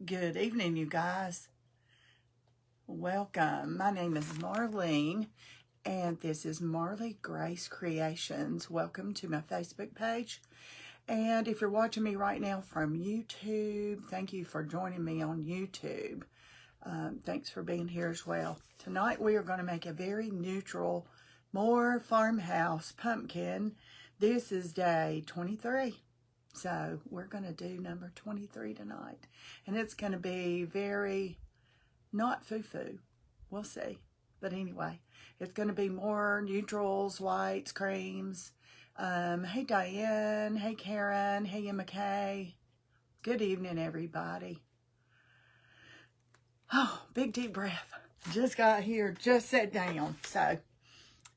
Good evening, you guys. Welcome. My name is Marlene, and this is Marley Grace Creations. Welcome to my Facebook page. And if you're watching me right now from YouTube, thank you for joining me on YouTube. Thanks for being here as well. Tonight we are going to make a very neutral, more farmhouse pumpkin. This is day 23. So we're going to do number 23 tonight. And it's going to be very not foo-foo. We'll see. But anyway, it's going to be more neutrals, whites, creams. Hey Diane. Hey Karen. Hey Emma Kay. Good evening, everybody. Oh, big deep breath. Just got here, just sat down. So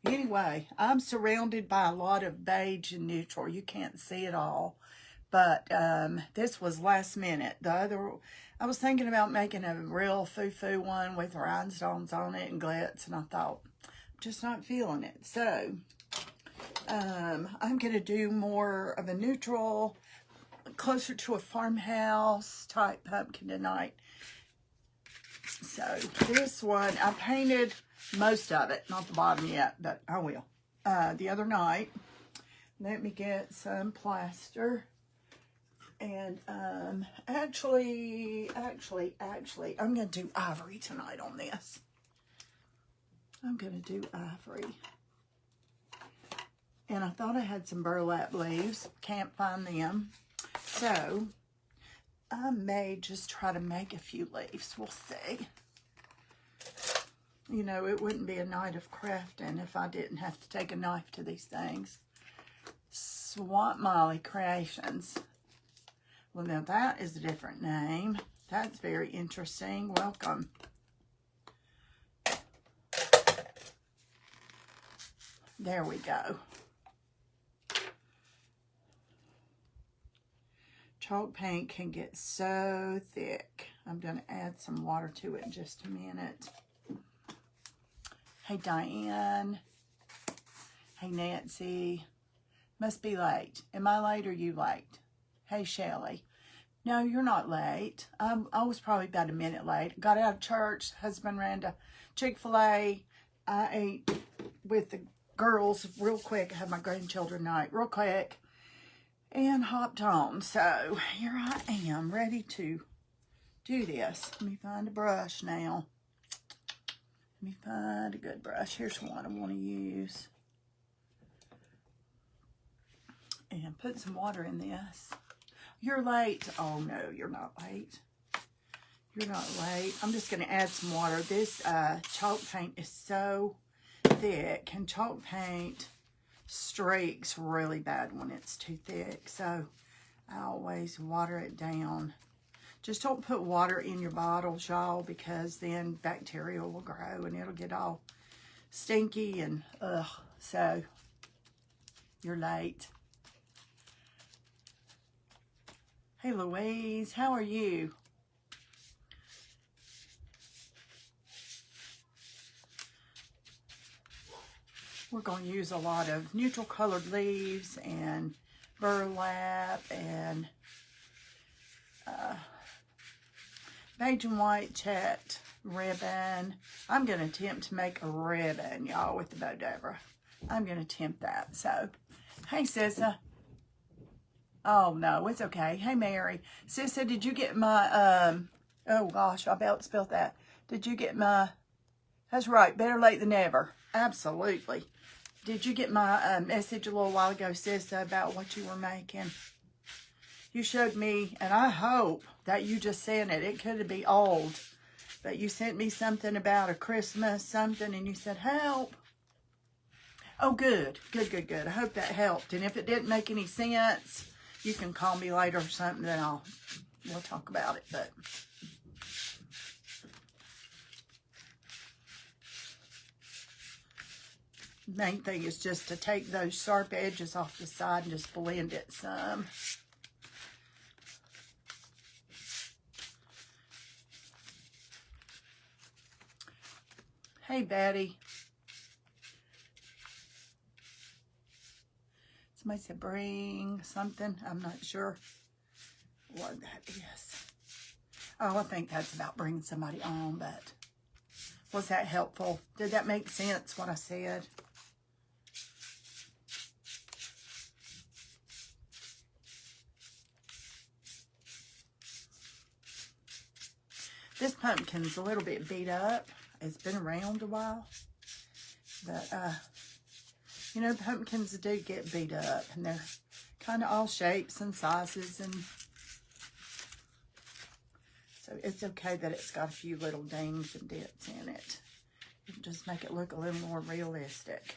anyway, I'm surrounded by a lot of beige and neutral. You can't see it all. But this was last minute. I was thinking about making a real foo-foo one with rhinestones on it and glitz, and I thought, I'm just not feeling it. So I'm going to do more of a neutral, closer to a farmhouse type pumpkin tonight. So this one, I painted most of it, not the bottom yet, but I will. The other night, let me get some plaster. And actually, I'm going to do ivory tonight on this. I'm going to do ivory. And I thought I had some burlap leaves. Can't find them. So, I may just try to make a few leaves. We'll see. You know, it wouldn't be a night of crafting if I didn't have to take a knife to these things. Swamp Molly Creations. Well, now that is a different name. That's very interesting. Welcome. There we go. Chalk paint can get so thick. I'm going to add some water to it in just a minute. Hey, Diane. Hey, Nancy. Must be late. Am I late or you late? Hey, Shelly. No, you're not late. I was probably about a minute late. Got out of church. Husband ran to Chick-fil-A. I ate with the girls real quick. I had my grandchildren night real quick. And hopped on. So, here I am, ready to do this. Let me find a brush now. Let me find a good brush. Here's one I want to use. And put some water in this. You're late. Oh, no, you're not late. You're not late. I'm just going to add some water. This chalk paint is so thick. And chalk paint streaks really bad when it's too thick. So I always water it down. Just don't put water in your bottles, y'all, because then bacteria will grow and it'll get all stinky and ugh. So you're late. Hey, Louise, how are you? We're going to use a lot of neutral colored leaves and burlap and beige and white checked ribbon. I'm going to attempt to make a ribbon, y'all, with the Bow Deborah. I'm going to attempt that. So, hey, Sissa. Oh, no, it's okay. Hey, Mary. Sissa, did you get my, oh, gosh, I about spilled that. Did you get my, that's right, better late than never. Absolutely. Did you get my message a little while ago, Sissa, about what you were making? You showed me, and I hope that you just sent it. It could be old, but you sent me something about a Christmas something, and you said, help. Oh, good. Good, good, good. I hope that helped. And if it didn't make any sense, you can call me later or something, then we'll talk about it. But main thing is just to take those sharp edges off the side and just blend it some. Hey, Betty. Somebody said bring something. I'm not sure what that is. Oh, I think that's about bringing somebody on, but was that helpful? Did that make sense, what I said? This pumpkin's a little bit beat up. It's been around a while. But, you know, pumpkins do get beat up. And they're kind of all shapes and sizes. And so it's okay that it's got a few little dings and dents in it. It'll just make it look a little more realistic.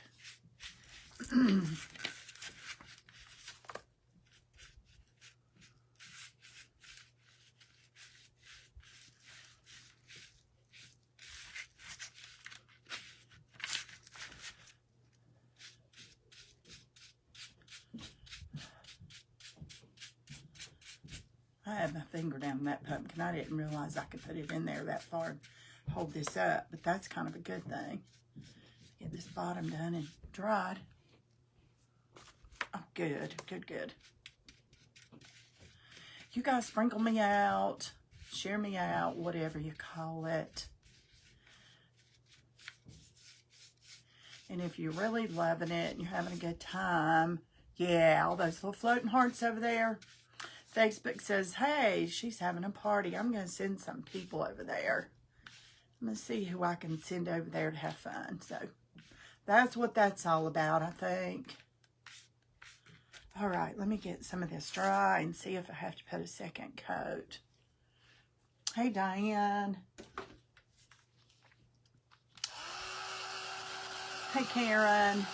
I had my finger down that pumpkin. I didn't realize I could put it in there that far and hold this up, but that's kind of a good thing. Get this bottom done and dried. Oh, good, good, good. You guys sprinkle me out, share me out, whatever you call it. And if you're really loving it and you're having a good time, yeah, all those little floating hearts over there. Facebook says, hey, she's having a party. I'm going to send some people over there. I'm going to see who I can send over there to have fun. So that's what that's all about, I think. All right, let me get some of this dry and see if I have to put a second coat. Hey, Diane. Hey, Karen.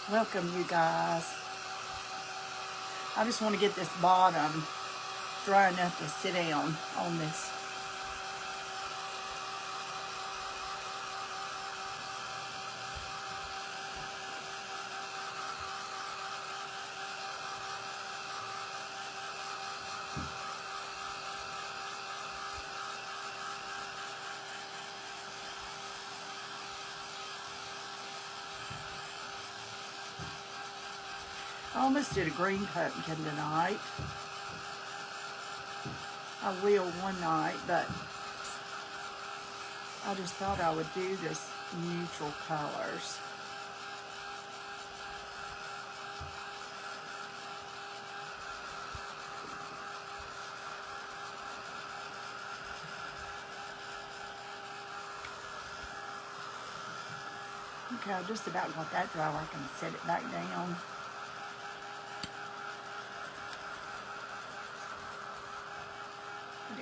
Welcome, you guys. I just want to get this bottom dry enough to sit down on this. I almost did a green pumpkin tonight. I will one night, but I just thought I would do this neutral colors. Okay, I just about got that dry where I can set it back down.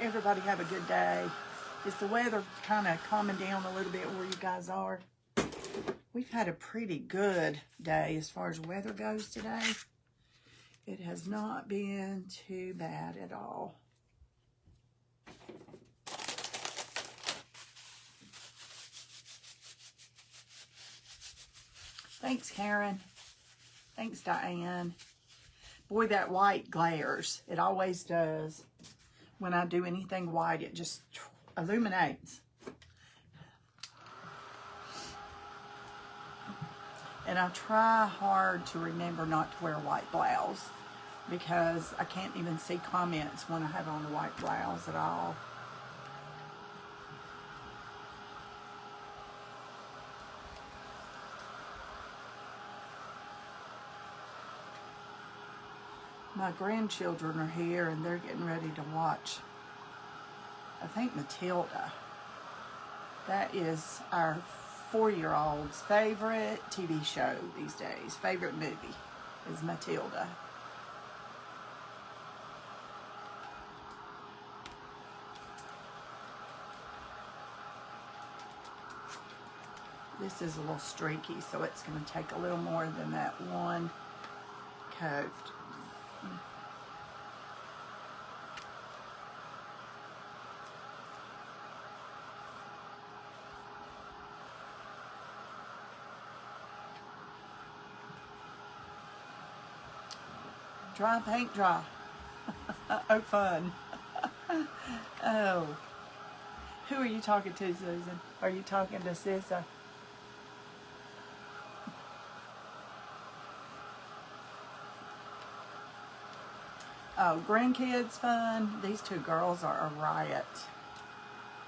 Everybody have a good day. Is the weather kind of calming down a little bit where you guys are? We've had a pretty good day as far as weather goes today. It has not been too bad at all. Thanks, Karen. Thanks, Diane. Boy, that white glares. It always does. When I do anything white, it just illuminates. And I try hard to remember not to wear a white blouse because I can't even see comments when I have on a white blouse at all. My grandchildren are here and they're getting ready to watch, I think, Matilda. That is our 4-year-old's favorite TV show these days. Favorite movie is Matilda. This is a little streaky, so it's going to take a little more than that one coat. Dry paint dry. Oh, fun. Oh. Who are you talking to, Susan? Are you talking to Sissa? Oh, grandkids fun. These two girls are a riot.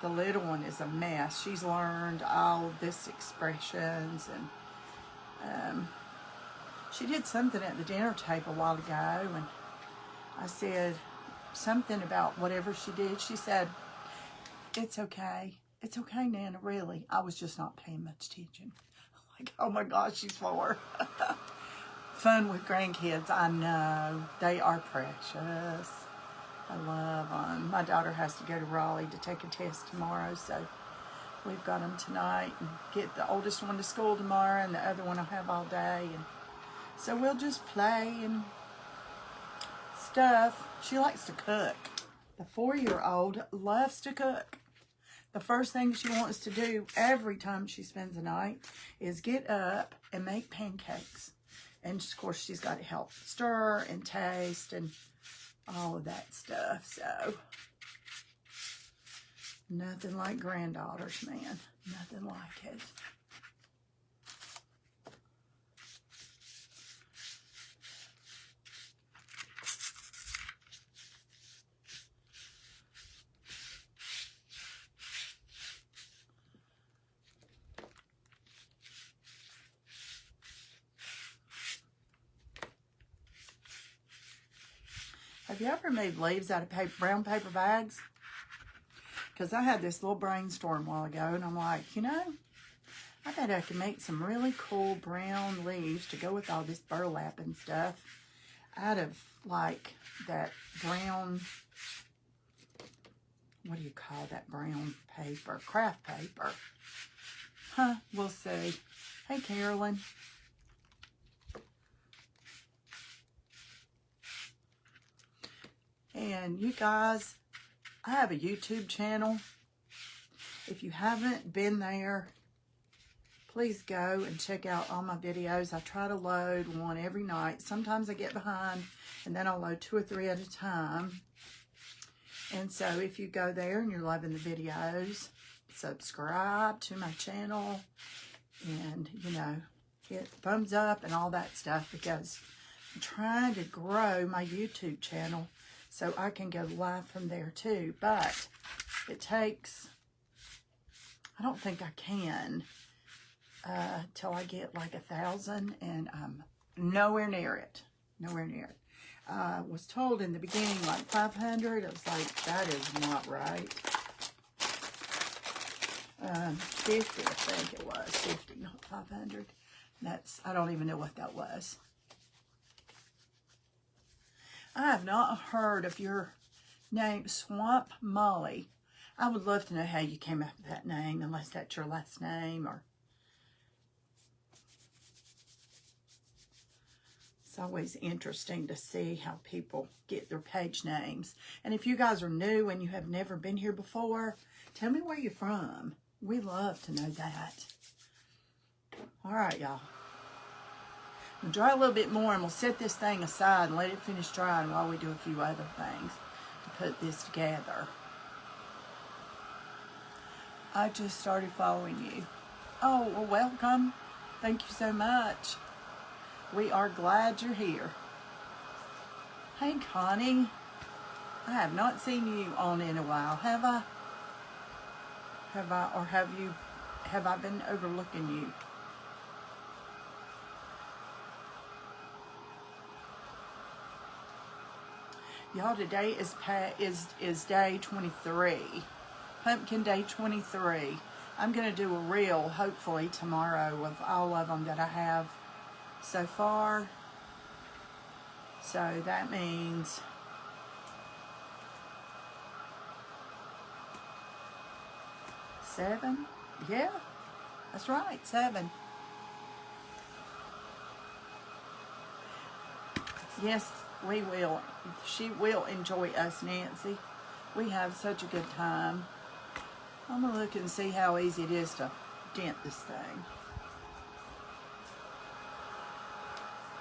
The little one is a mess. She's learned all this expressions, and she did something at the dinner table a while ago, and I said something about whatever she did. She said, "It's okay. It's okay, Nana, really." I was just not paying much attention. Like, oh my gosh, she's 4. Fun with grandkids, I know. They are precious. I love them. My daughter has to go to Raleigh to take a test tomorrow, so we've got them tonight and get the oldest one to school tomorrow, and the other one I'll have all day. And so we'll just play and stuff. She likes to cook. The 4-year-old loves to cook. The first thing she wants to do every time she spends the night is get up and make pancakes. And of course, she's got to help stir and taste and all of that stuff. So, nothing like granddaughters, man. Nothing like it. Have you ever made leaves out of brown paper bags? Because I had this little brainstorm a while ago, and I'm like, you know, I bet I can make some really cool brown leaves to go with all this burlap and stuff out of, like, that brown, what do you call that brown paper? Craft paper. Huh, we'll see. Hey, Carolyn. And you guys, I have a YouTube channel. If you haven't been there, please go and check out all my videos. I try to load one every night. Sometimes I get behind, and then I'll load 2 or 3 at a time. And so if you go there and you're loving the videos, subscribe to my channel and, you know, hit thumbs up and all that stuff, because I'm trying to grow my YouTube channel so I can go live from there too. But it takes, I don't think I can till I get like 1,000, and I'm nowhere near it. Nowhere near it. I was told in the beginning like 500. I was like, that is not right. 50, I think it was. 50, not 500. That's, I don't even know what that was. I have not heard of your name, Swamp Molly. I would love to know how you came up with that name, unless that's your last name, or... It's always interesting to see how people get their page names. And if you guys are new and you have never been here before, tell me where you're from. We love to know that. All right, y'all. We'll dry a little bit more, and we'll set this thing aside and let it finish drying while we do a few other things to put this together. I just started following you. Oh, well, welcome. Thank you so much. We are glad you're here. Hey, Connie. I have not seen you on in a while, have I? Have I, or have I been overlooking you? Y'all, today is day 23. Pumpkin day 23. I'm going to do a reel, hopefully, tomorrow of all of them that I have so far. So that means seven. Yeah, that's right, 7. Yes, we will. She will enjoy us, Nancy. We have such a good time. I'm going to look and see how easy it is to dent this thing.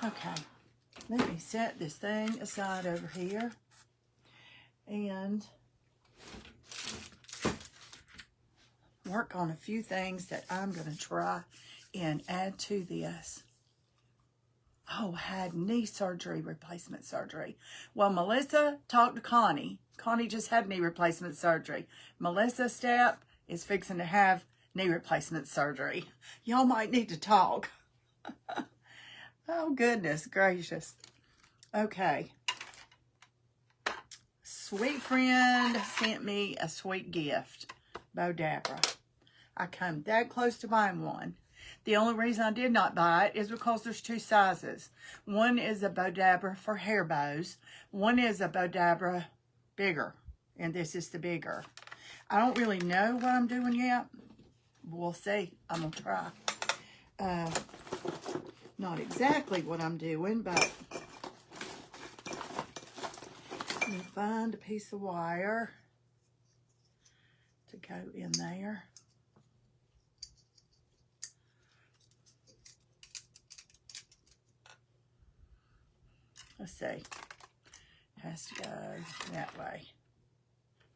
Okay, let me set this thing aside over here and work on a few things that I'm going to try and add to this. Oh, had knee surgery, replacement surgery. Well, Melissa talked to Connie. Connie just had knee replacement surgery. Melissa Step is fixing to have knee replacement surgery. Y'all might need to talk. Oh, goodness gracious. Okay. Sweet friend sent me a sweet gift. BEAUTIFUL. I come that close to buying one. The only reason I did not buy it is because there's two sizes. One is a BEAUTIFUL for hair bows. One is a BEAUTIFUL bigger. And this is the bigger. I don't really know what I'm doing yet. We'll see. I'm going to try. Not exactly what I'm doing, but let me find a piece of wire to go in there. Let's see. It has to go that way.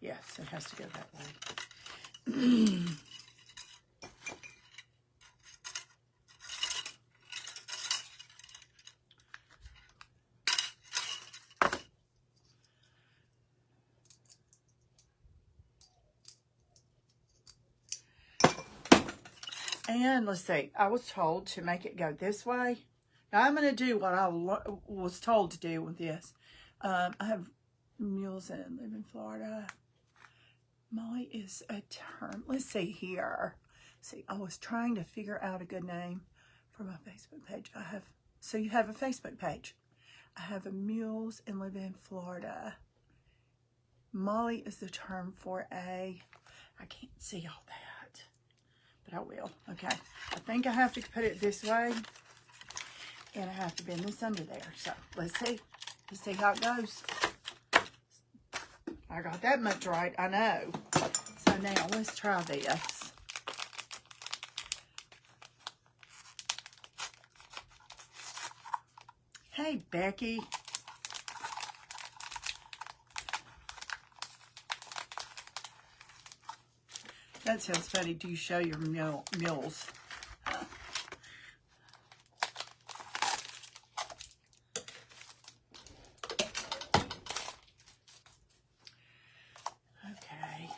Yes, it has to go that way. And let's see, I was told to make it go this way. Now I'm going to do what I was told to do with this. I have mules and live in Florida. Molly is a term. Let's see here. See, I was trying to figure out a good name for my Facebook page. So you have a Facebook page. I have a mules and live in Florida. Molly is the term for I can't see all that, but I will. Okay, I think I have to put it this way, and I have to bend this under there. So let's see. Let's see how it goes. I got that much right, I know. So now let's try this. Hey, Becky. That sounds funny. Do you show your mules? Okay.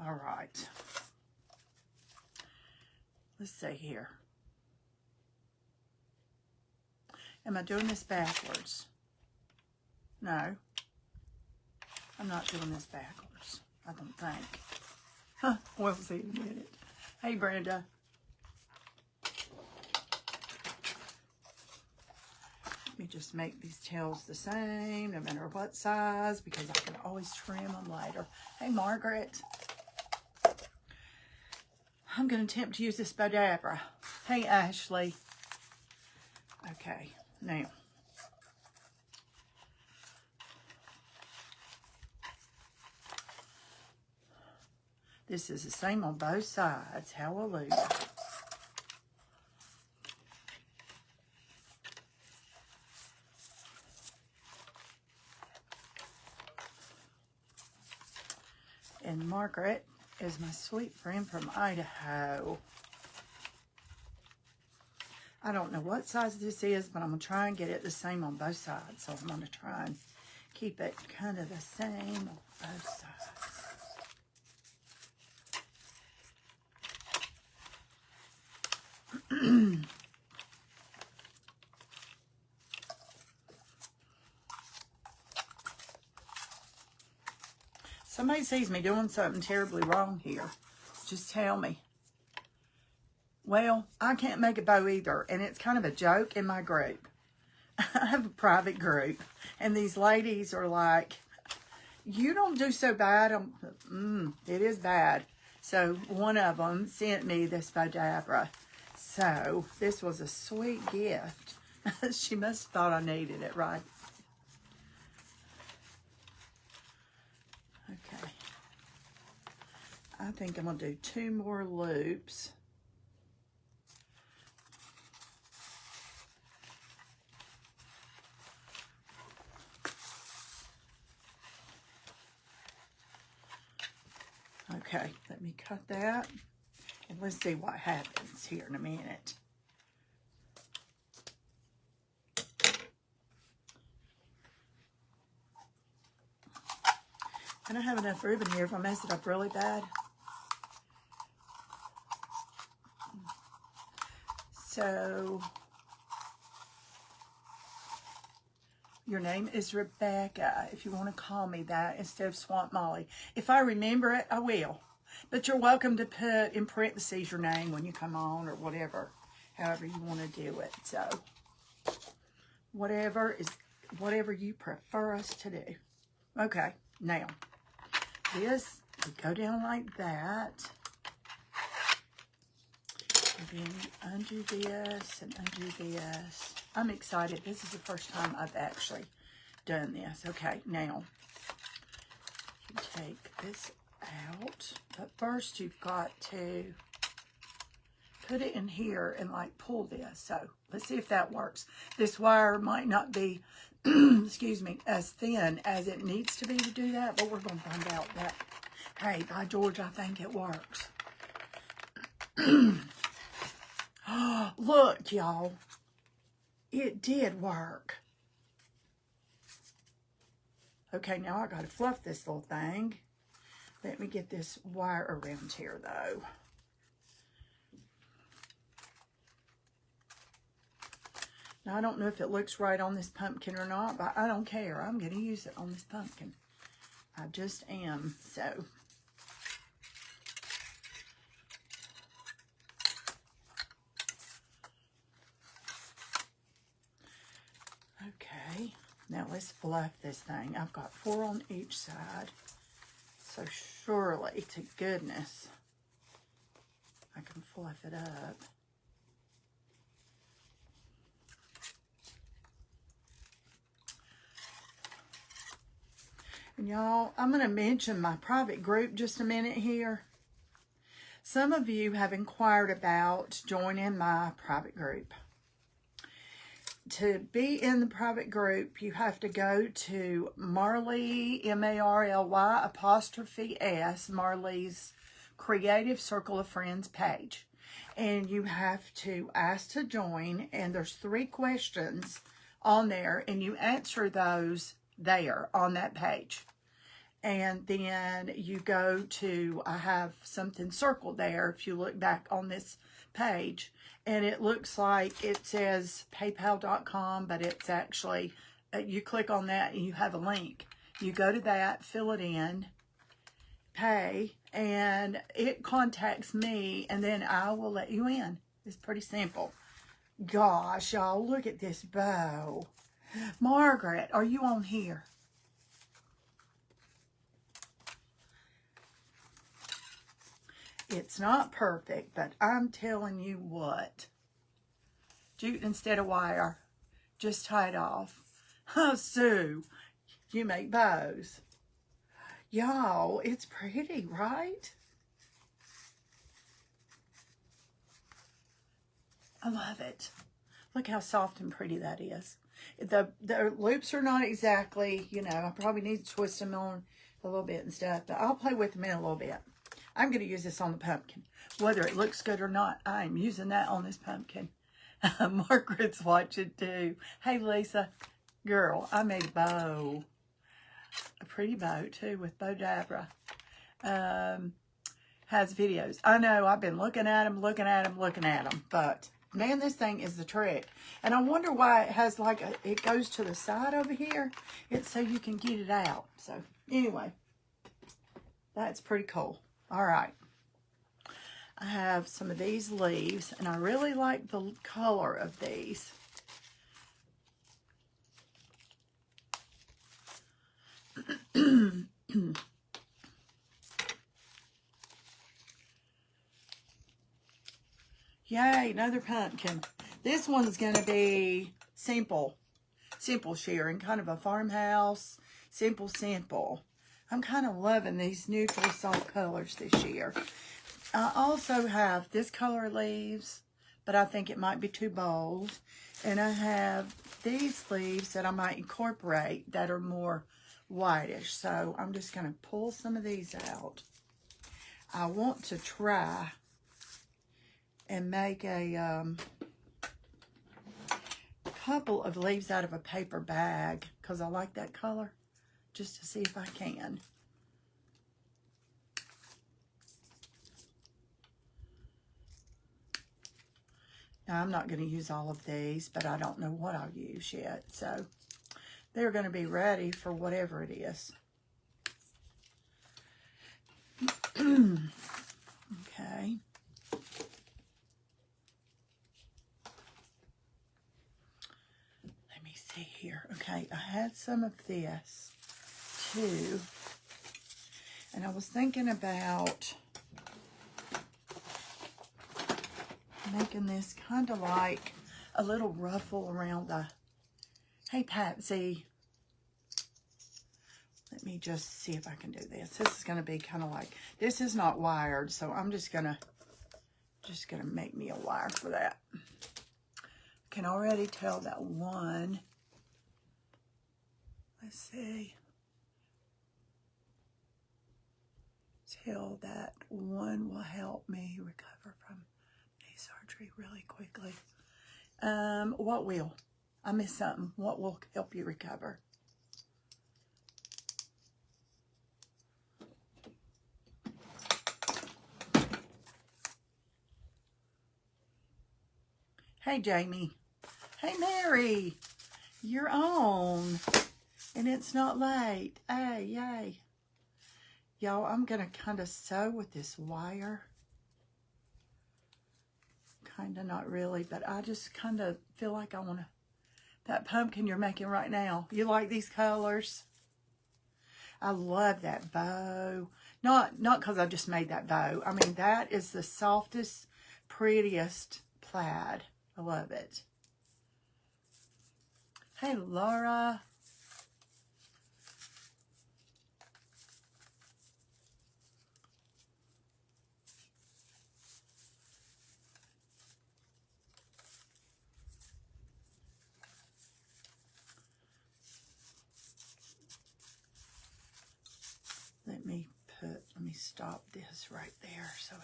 All right. Let's see here. Am I doing this backwards? No. I'm not doing this backwards, I don't think. Huh, we'll see in a minute. Hey, Brenda. Let me just make these tails the same, no matter what size, because I can always trim them later. Hey, Margaret. I'm going to attempt to use this BEAUTIFUL. Hey, Ashley. Okay, now. This is the same on both sides. Hallelujah. And Margaret is my sweet friend from Idaho. I don't know what size this is, but I'm going to try and get it the same on both sides. So I'm going to try and keep it kind of the same on both sides. Somebody sees me doing something terribly wrong here, just tell me. Well, I can't make a bow either, and it's kind of a joke in my group. I have a private group, and these ladies are like, you don't do so bad. It is bad. So one of them sent me this BEAUTIFUL. So this was a sweet gift. She must have thought I needed it, right? Okay. I think I'm going to do 2 more loops. Okay, let me cut that. And let's see what happens here in a minute. I don't have enough ribbon here if I mess it up really bad. So, your name is Rebecca, if you want to call me that instead of Swamp Molly. If I remember it, I will. But you're welcome to put in parentheses your name when you come on or whatever, however you want to do it. So, whatever you prefer us to do. Okay, now, this would go down like that. And then undo this and undo this. I'm excited. This is the first time I've actually done this. Okay, now, you take this out. But first, you've got to put it in here and, like, pull this. So, let's see if that works. This wire might not be, excuse me, as thin as it needs to be to do that, but we're going to find out that, hey, by George, I think it works. Look, y'all. It did work. Okay, now I got to fluff this little thing. Let me get this wire around here, though. Now, I don't know if it looks right on this pumpkin or not, but I don't care. I'm going to use it on this pumpkin. I just am, so. Okay, now let's fluff this thing. I've got 4 on each side. So surely, to goodness, I can fluff it up. And y'all, I'm going to mention my private group just a minute here. Some of you have inquired about joining my private group. To be in the private group, you have to go to Marley, M-A-R-L-Y, apostrophe S, Marley's Creative Circle of Friends page. And you have to ask to join, and there's 3 questions on there, and you answer those there on that page. And then you go to, I have something circled there if you look back on this page, and it looks like it says paypal.com, but it's actually, you click on that and you have a link. You go to that, fill it in, pay, and it contacts me, and then I will let you in. It's pretty simple. Gosh, y'all, look at this bow. Margaret, are you on here? It's not perfect, but I'm telling you what. Jute instead of wire. Just tie it off. Oh, Sue, you make bows. Y'all, it's pretty, right? I love it. Look how soft and pretty that is. The loops are not exactly, you know, I probably need to twist them on a little bit and stuff, but I'll play with them in a little bit. I'm going to use this on the pumpkin. Whether it looks good or not, I'm using that on this pumpkin. Margaret's watching too. Hey, Lisa. Girl, I made a bow. A pretty bow, too, with Beautiful. Has videos. I know, I've been looking at them. But, man, this thing is the trick. And I wonder why it has, like, it goes to the side over here. It's so you can get it out. So, anyway, that's pretty cool. All right, I have some of these leaves, and I really like the color of these. Yay, another pumpkin. This one's going to be simple sharing, kind of a farmhouse, simple. I'm kind of loving these neutral soft colors this year. I also have this color leaves, but I think it might be too bold. And I have these leaves that I might incorporate that are more whitish. So I'm just going to pull some of these out. I want to try and make a couple of leaves out of a paper bag because I like that color, just to see if I can. Now, I'm not going to use all of these, but I don't know what I'll use yet. So they're going to be ready for whatever it is. Okay. Let me see here. Okay, I had some of this too. And I was thinking about making this kind of like a little ruffle around the... Hey, Patsy. Let me just see if I can do this. This is going to be kind of like... This is not wired, so I'm just going to make me a wire for that. I can already tell that one... Let's see. Tell that one will help me recover from knee surgery really quickly. What will? I missed something. What will help you recover? Hey, Jamie. Hey, Mary. You're on. And it's not late. Hey, yay. Y'all, I'm going to kind of sew with this wire. Kind of, not really, but I just kind of feel like I want to... That pumpkin you're making right now. You like these colors? I love that bow. Not because I just made that bow. I mean, that is the softest, prettiest plaid. I love it. Hey, Laura. Let me stop this right there so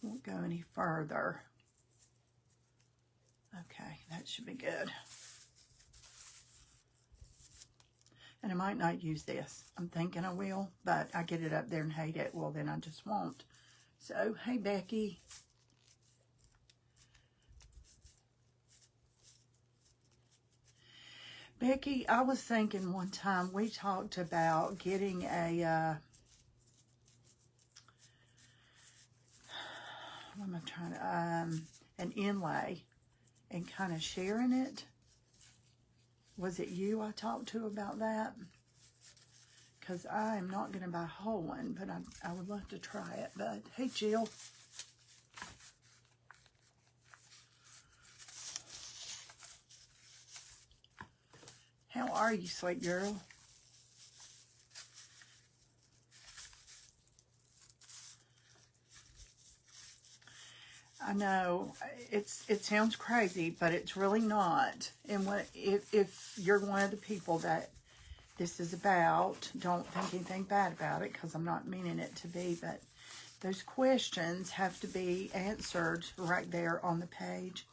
won't go any further. Okay, that should be good. And I might not use this. I'm thinking I will, but I get it up there and hate it. Well, then I just won't. So, hey, Becky. Becky, I was thinking one time we talked about getting a, what am I trying to, an inlay and kind of sharing it. Was it you I talked to about that? Because I am not going to buy a whole one, but I would love to try it. But, hey, Jill. How are you, sweet girl? I know it sounds crazy, but it's really not. And if you're one of the people that this is about, don't think anything bad about it, because I'm not meaning it to be, but those questions have to be answered right there on the page.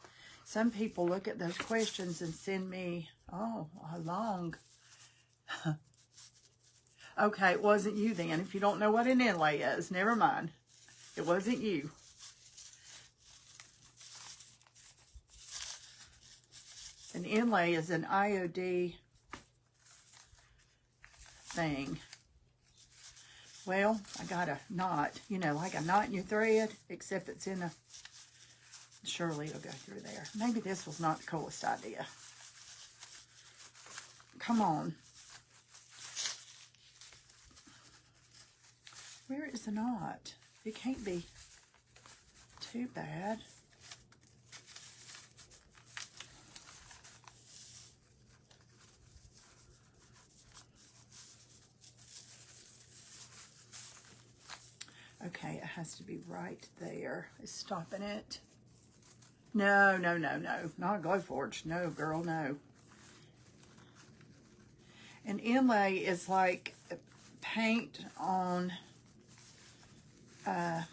Some people look at those questions and send me, oh, a long. Okay, it wasn't you then. If you don't know what an inlay is, never mind. It wasn't you. An inlay is an IOD thing. Well, I got a knot, you know, like a knot in your thread, except it's in a... Surely it'll go through there. Maybe this was not the coolest idea. Come on. Where is the knot? It can't be too bad. Okay, it has to be right there. It's stopping it. No, no, no, no. Not a Glowforge. No, girl, no. An inlay is like paint on a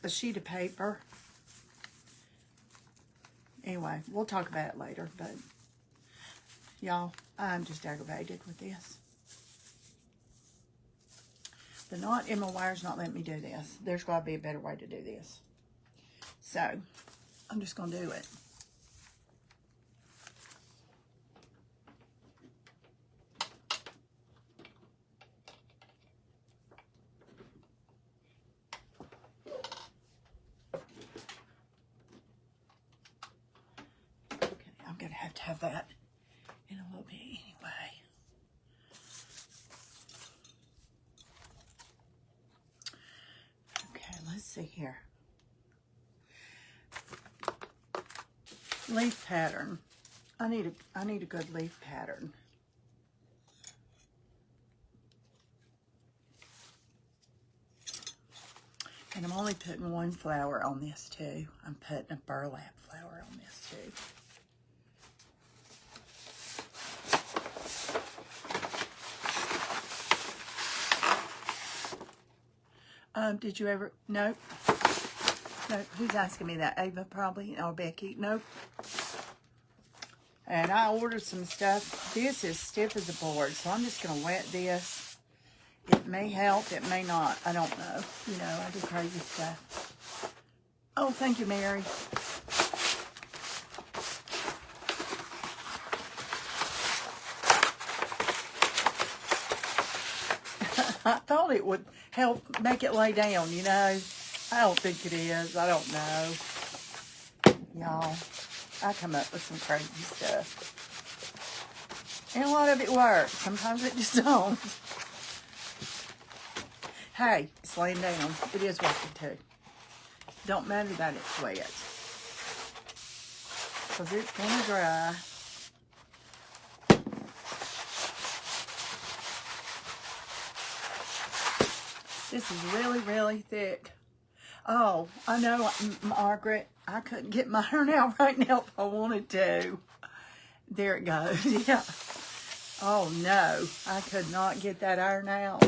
sheet of paper. Anyway, we'll talk about it later, but y'all, I'm just aggravated with this. The knot in my wire's not letting me do this. There's got to be a better way to do this. So, I'm just going to do it. Okay, I'm going to have that in a little bit anyway. Okay, let's see here. Leaf pattern. I need a good leaf pattern. And I'm only putting one flower on this too. I'm putting a burlap flower on this too. Did you ever? Nope. Nope. Who's asking me that? Ava probably, or Becky? Nope. And I ordered some stuff. This is stiff as a board, so I'm just going to wet this. It may help, it may not. I don't know. You know, I do crazy stuff. Oh, thank you, Mary. I thought it would help make it lay down, you know. I don't think it is. I don't know. Y'all, I come up with some crazy stuff. And a lot of it works. Sometimes it just don't. Hey, it's laying down. It is working too. Don't matter that it's wet. Because it's going to dry. This is really, really thick. Oh, I know, Margaret. I couldn't get my iron out right now if I wanted to. There it goes. Yeah. Oh, no. I could not get that iron out.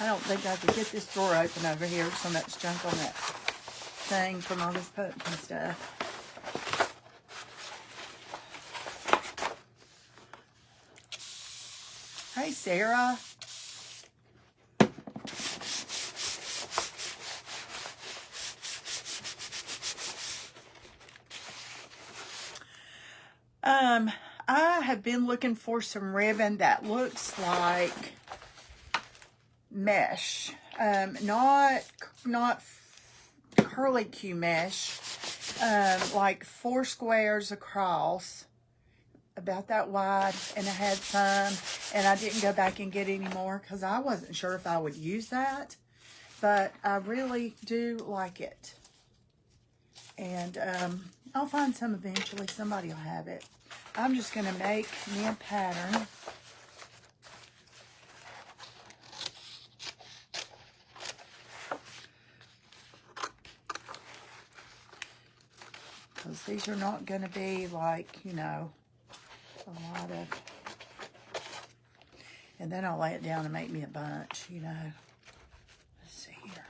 I don't think I could get this drawer open over here. So much junk on that thing from all this pumpkin stuff. Hey, Sarah. I have been looking for some ribbon that looks like mesh, not curly Q mesh, like 4 squares across, about that wide, and I had some, and I didn't go back and get any more because I wasn't sure if I would use that, but I really do like it, and I'll find some eventually. Somebody will have it. I'm just going to make me a pattern. Because these are not going to be like, you know, a lot of... And then I'll lay it down and make me a bunch, you know. Let's see here.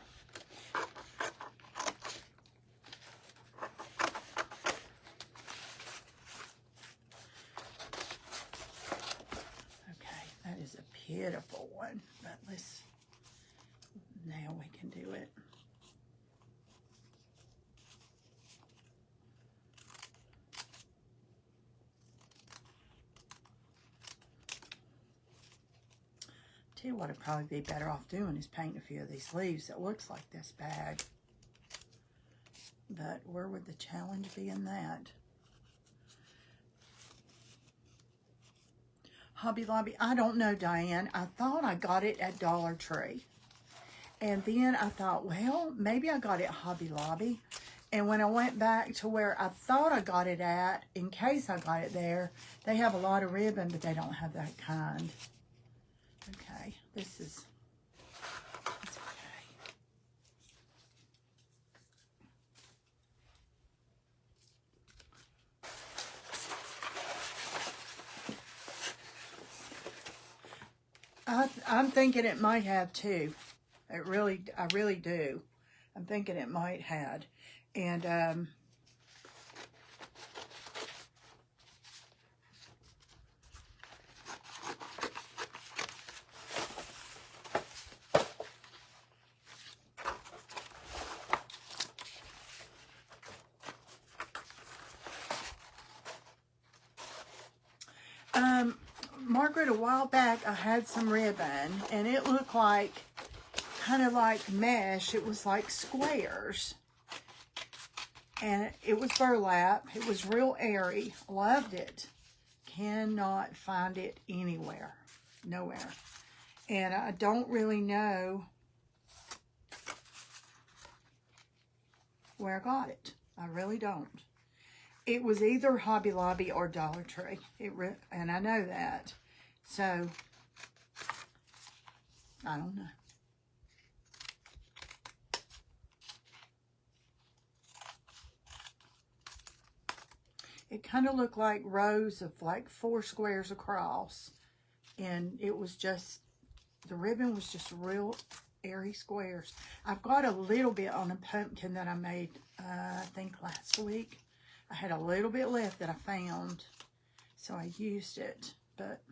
That is a beautiful one, but now we can do it. Tell you what I'd probably be better off doing is painting a few of these leaves that looks like this bag. But where would the challenge be in that? Hobby Lobby, I don't know, Diane. I thought I got it at Dollar Tree. And then I thought, well, maybe I got it at Hobby Lobby. And when I went back to where I thought I got it at, in case I got it there, they have a lot of ribbon, but they don't have that kind. Okay, that's okay. I'm thinking it might have too. I really do. I'm thinking it might have. And Margaret, a while back I had some ribbon and it looked like, kind of like mesh. It was like squares. And it was burlap. It was real airy. Loved it. Cannot find it anywhere. Nowhere. And I don't really know where I got it. I really don't. It was either Hobby Lobby or Dollar Tree. And I know that. So, I don't know. It kind of looked like rows of like 4 squares across. And it was just, the ribbon was just real airy squares. I've got a little bit on a pumpkin that I made, I think last week. I had a little bit left that I found, so I used it, but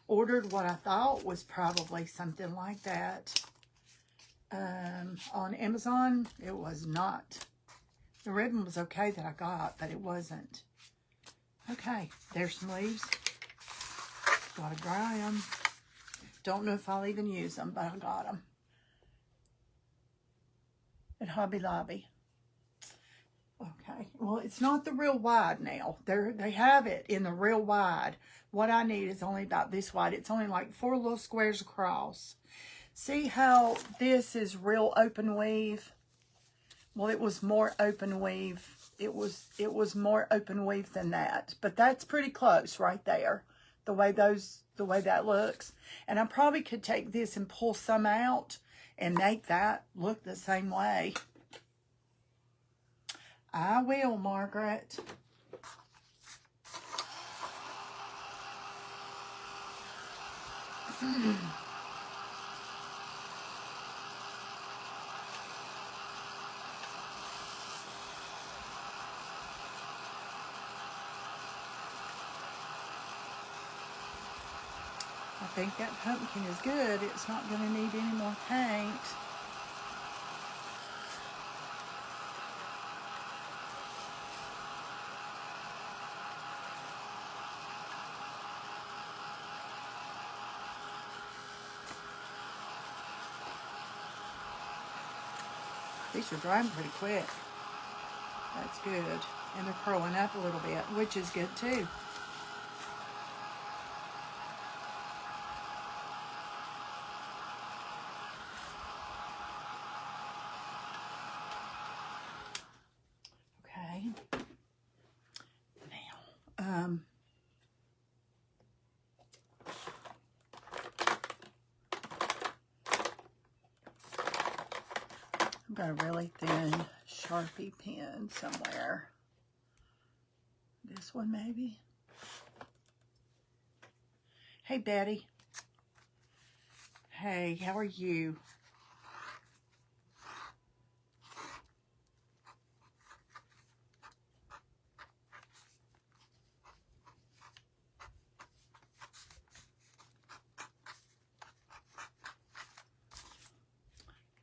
ordered what I thought was probably something like that. On Amazon, it was not. The ribbon was okay that I got, but it wasn't. Okay, there's some leaves. Gotta dry them. Don't know if I'll even use them, but I got them at Hobby Lobby. Okay, well, it's not the real wide now. They have it in the real wide. What I need is only about this wide. It's only like 4 little squares across. See how this is real open weave? Well, it was more open weave. It was more open weave than that. But that's pretty close right there. The way that looks. And I probably could take this and pull some out and make that look the same way. I will, Margaret. I think that pumpkin is good. It's not going to need any more paint. These are drying pretty quick. That's good. And they're curling up a little bit, which is good too. Okay. Now, I've got a really thin Sharpie pen somewhere. This one maybe. Hey Betty. Hey, how are you?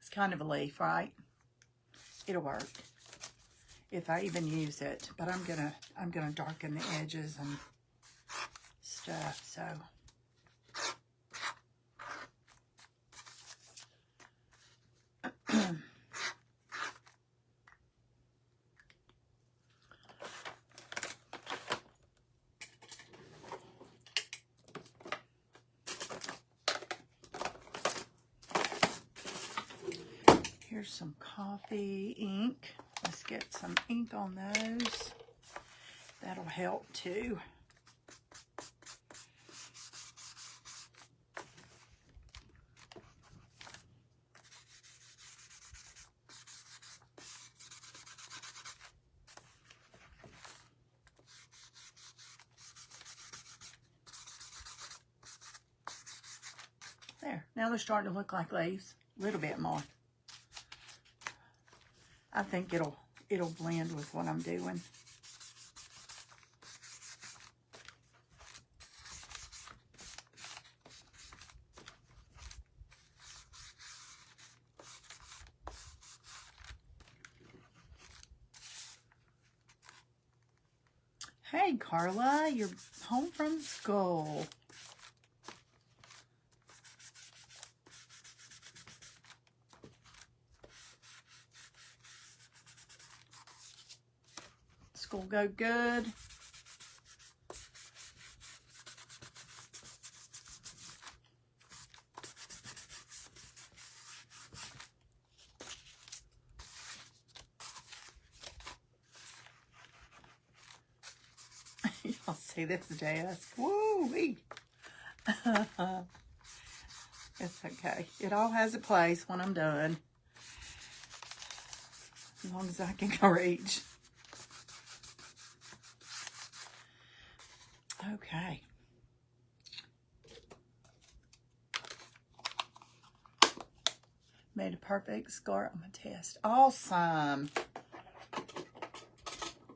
It's kind of a leaf, right? It'll work if I even use it, but I'm gonna darken the edges and stuff. So here's some coffee ink. Let's get some ink on those. That'll help too. There, now they're starting to look like leaves. A little bit more. I think it'll blend with what I'm doing. Hey, Carla, you're home from school. School go good? Y'all see this desk? Woo-wee. It's okay. It all has a place when I'm done. As long as I can reach. Okay. Made a perfect scar on my test. Awesome.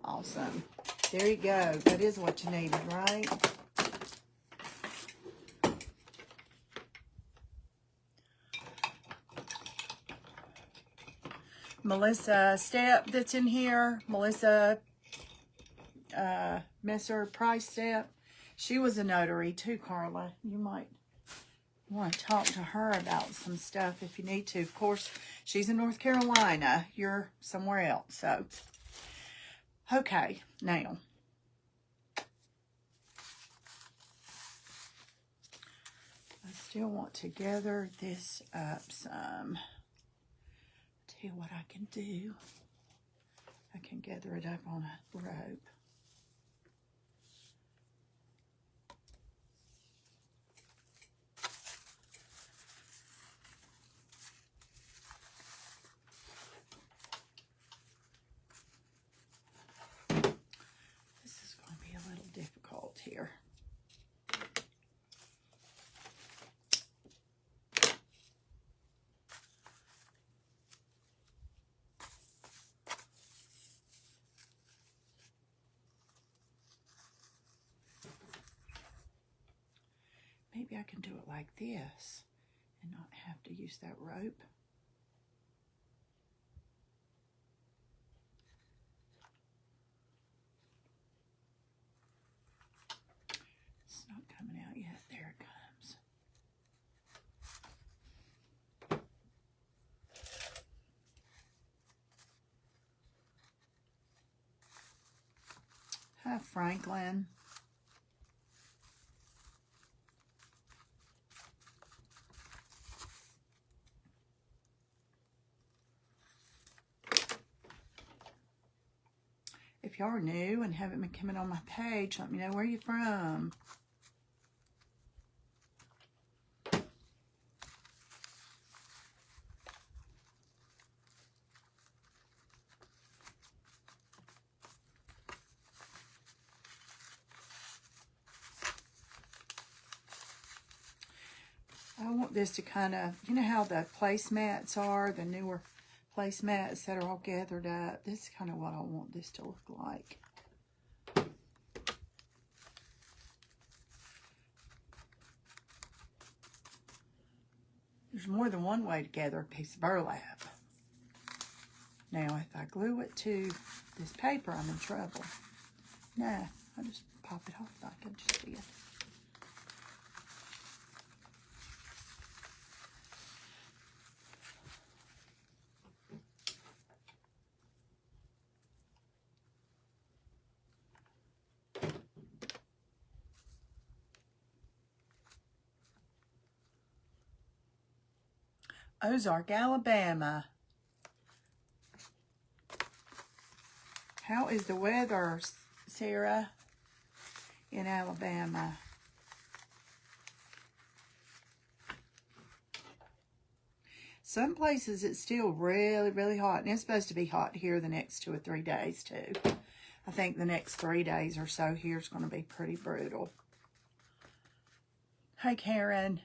Awesome. There you go. That is what you needed, right? Melissa Step that's in here. Melissa Messer Price Step. She was a notary too, Carla. You might want to talk to her about some stuff if you need to. Of course, she's in North Carolina. You're somewhere else. So, okay, now. I still want to gather this up some. Tell you what I can do. I can gather it up on a rope. This is going to be a little difficult here. Maybe I can do it like this and not have to use that rope. It's not coming out yet. There it comes. Hi, Franklin. If y'all are new and haven't been coming on my page, let me know where you're from. I want this to kind of, you know how the placemats are, the newer placemats that are all gathered up. This is kind of what I want this to look like. There's more than one way to gather a piece of burlap. Now, if I glue it to this paper, I'm in trouble. Nah, I just pop it off like I just did. Ozark, Alabama. How is the weather, Sarah, in Alabama? Some places it's still really, really hot. And it's supposed to be hot here the next 2 or 3 days, too. I think the next 3 days or so here is going to be pretty brutal. Hey, Karen.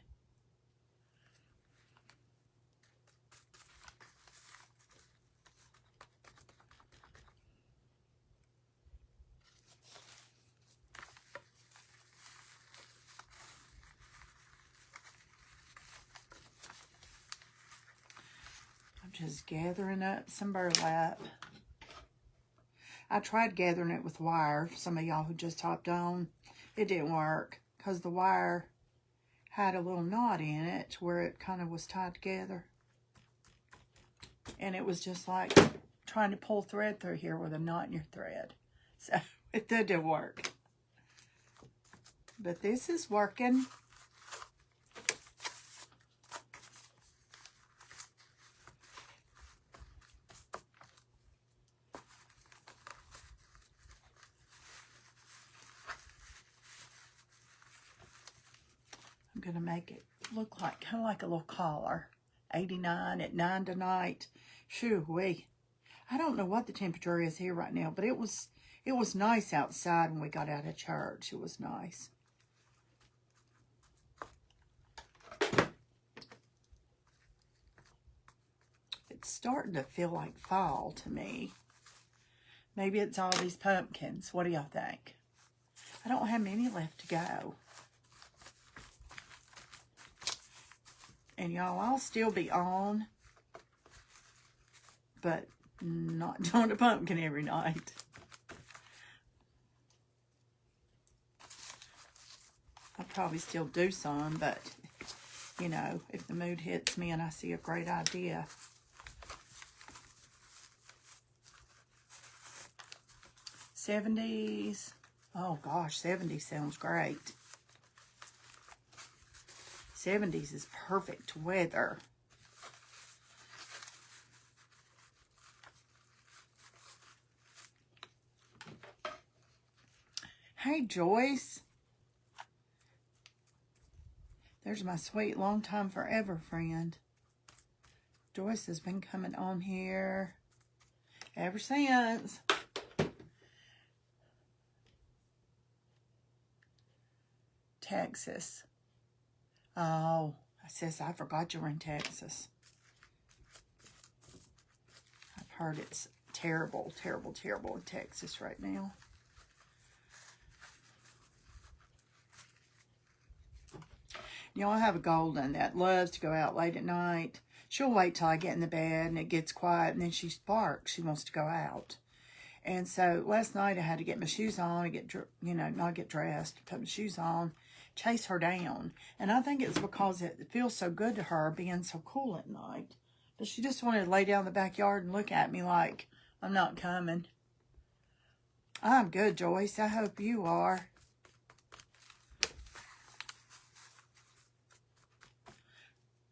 Just gathering up some burlap. I tried gathering it with wire. Some of y'all who just hopped on, it didn't work because the wire had a little knot in it where it kind of was tied together. And it was just like trying to pull thread through here with a knot in your thread. So it didn't work. But this is working. I'm going to make it look like kind of like a little collar. 89 at 9 tonight. Shoo-wee. I don't know what the temperature is here right now, but it was nice outside when we got out of church. It was nice. It's starting to feel like fall to me. Maybe it's all these pumpkins. What do y'all think? I don't have many left to go. And y'all, I'll still be on, but not doing a pumpkin every night. I'll probably still do some, but, you know, if the mood hits me and I see a great idea. '70s. Oh, gosh, 70s sounds great. 70s is perfect weather. Hey, Joyce. There's my sweet long time forever friend. Joyce has been coming on here ever since. Texas. Oh, sis, I forgot you were in Texas. I've heard it's terrible, terrible, terrible in Texas right now. You know, I have a golden that loves to go out late at night. She'll wait till I get in the bed and it gets quiet, and then she sparks. She wants to go out. And so last night I had to get my shoes on and get, you know, not get dressed, put my shoes on, chase her down. And I think it's because it feels so good to her being so cool at night. But she just wanted to lay down in the backyard and look at me like I'm not coming. I'm good, Joyce. I hope you are.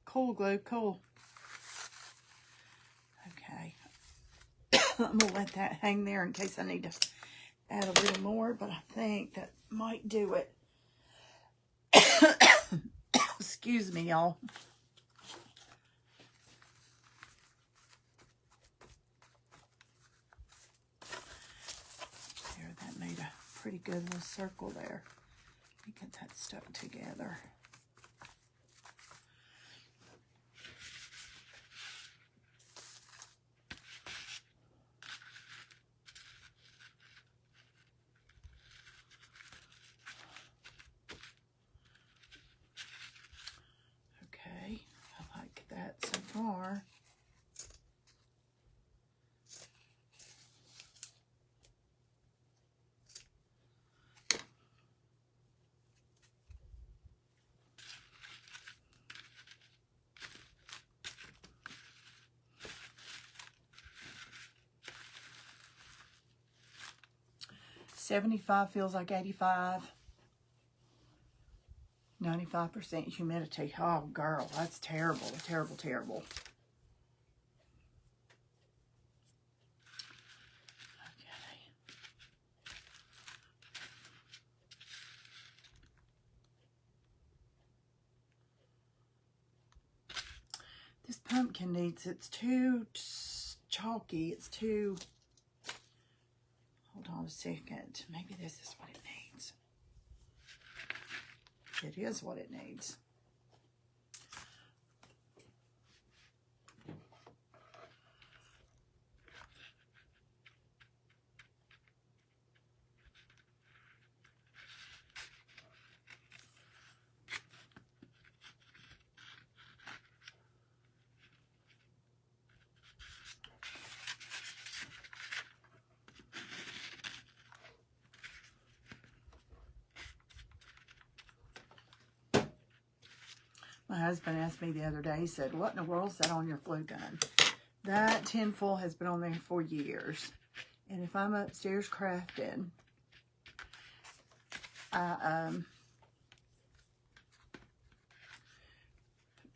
Cool, glue, cool. Okay. I'm going to let that hang there in case I need to add a little more, but I think that might do it. Excuse me, y'all. There, that made a pretty good little circle there. Let me get that stuck together. Far. $75 feels like 85. 95% humidity. Oh, girl, that's terrible, terrible, terrible. Okay. This pumpkin needs, it's too chalky. It's too, hold on a second. Maybe this is what it needs. It is what it needs. My husband asked me the other day, he said, what in the world is that on your glue gun? That tinfoil has been on there for years. And if I'm upstairs crafting, I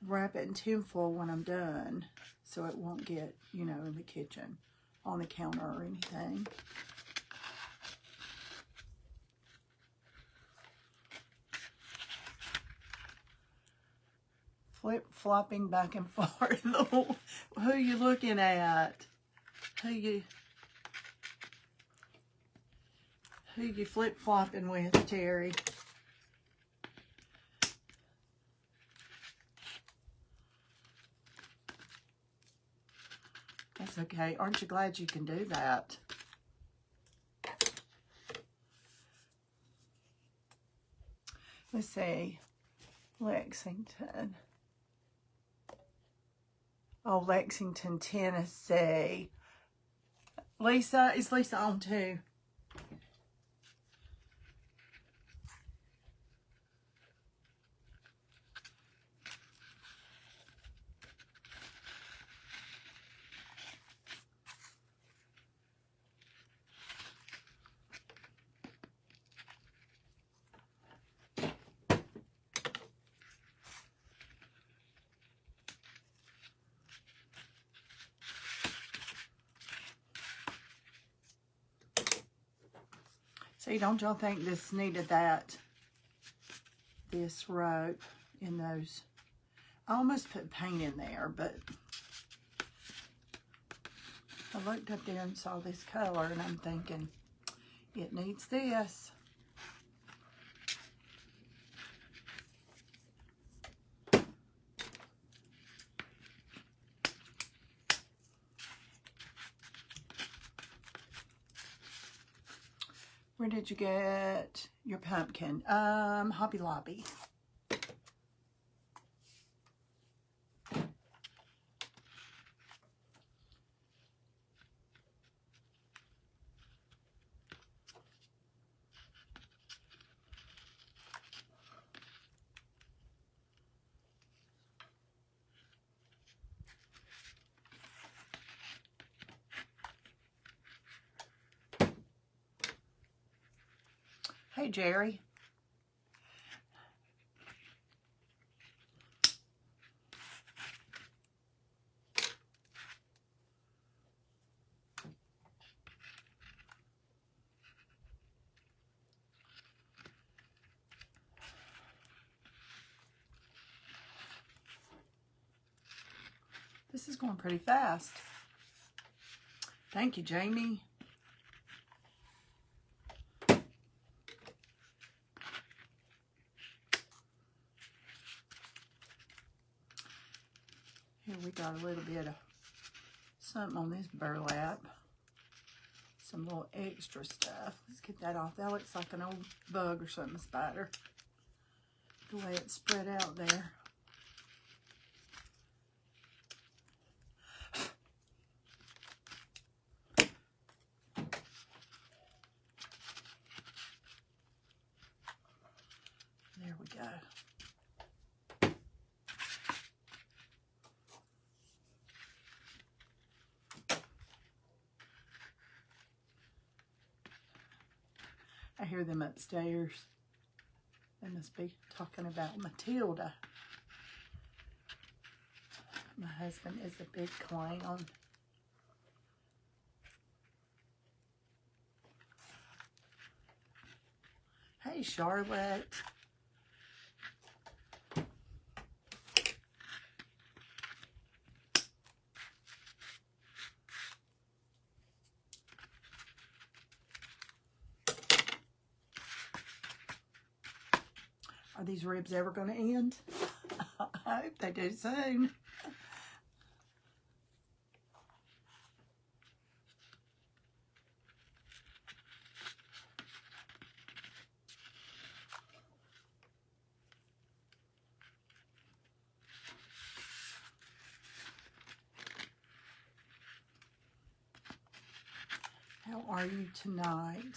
wrap it in tinfoil when I'm done so it won't get, you know, in the kitchen, on the counter or anything. Flip-flopping back and forth. Who you looking at? Who you flip-flopping with, Terry? That's okay. Aren't you glad you can do that? Let's see. Lexington. Oh, Lexington, Tennessee. Lisa, is Lisa on too? See, don't y'all think this needed this rope in those? I almost put paint in there, but I looked up there and saw this color, and I'm thinking, it needs this. Where did you get your pumpkin? Hobby Lobby. Hey, Jerry. This is going pretty fast. Thank you, Jamie. Here we got a little bit of something on this burlap. Some little extra stuff. Let's get that off. That looks like an old bug or something, a spider. The way it's spread out there. There we go. I hear them upstairs. They must be talking about Matilda. My husband is a big clown. Hey, Charlotte. Are these ribs ever going to end? I hope they do soon. How are you tonight?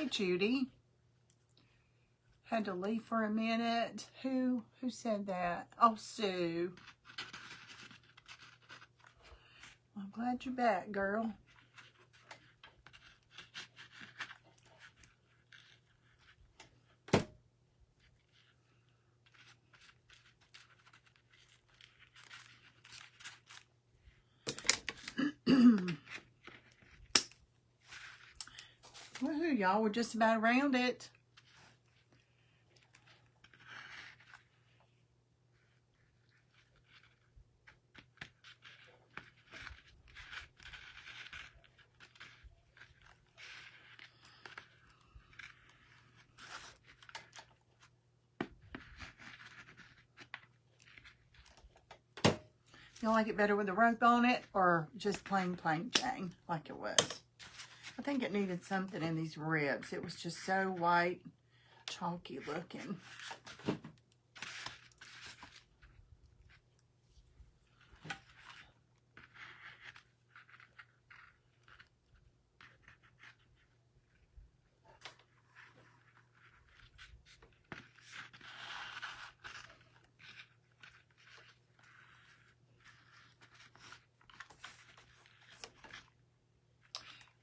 Hey, Judy. Had to leave for a minute. Who said that? Oh, Sue. I'm glad you're back, girl. Woohoo, y'all, we're just about around it. You like it better with a rope on it or just plain Jane like it was? I think it needed something in these ribs. It was just so white, chalky looking.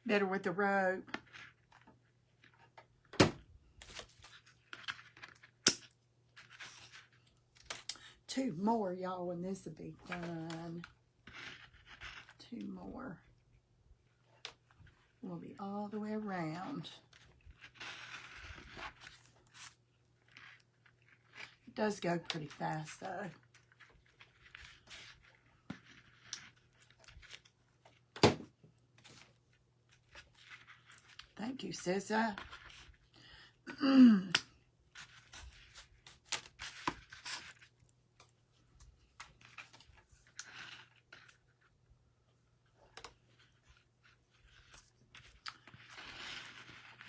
Better with the rope. Two more, y'all, and this will be fun. Two more. We'll be all the way around. It does go pretty fast, though. Thank you, Sissa.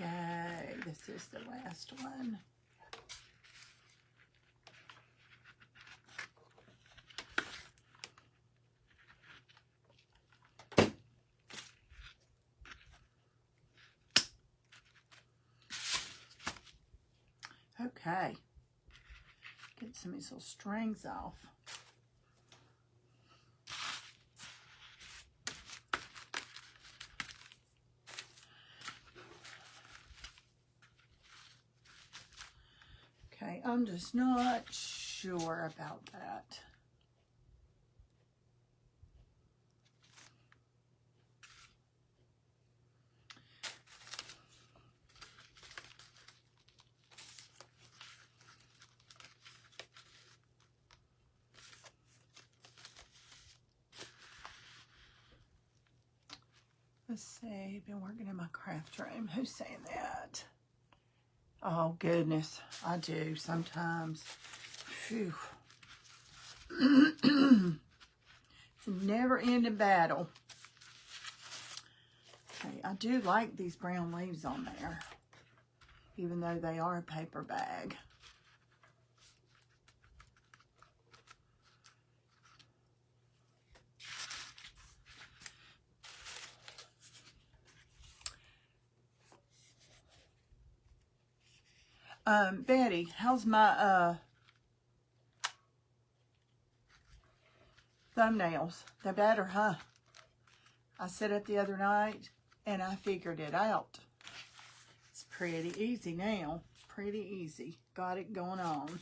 Yay, this is the last one. Okay, get some of these little strings off. Okay, I'm just not sure about that. Let's see, been working in my craft room. Who's saying that? Oh, goodness, I do sometimes. Phew. It's a never-ending battle. Okay, I do like these brown leaves on there, even though they are a paper bag. Betty, how's my thumbnails? They're better, huh? I set up the other night and I figured it out. It's pretty easy now. Pretty easy. Got it going on.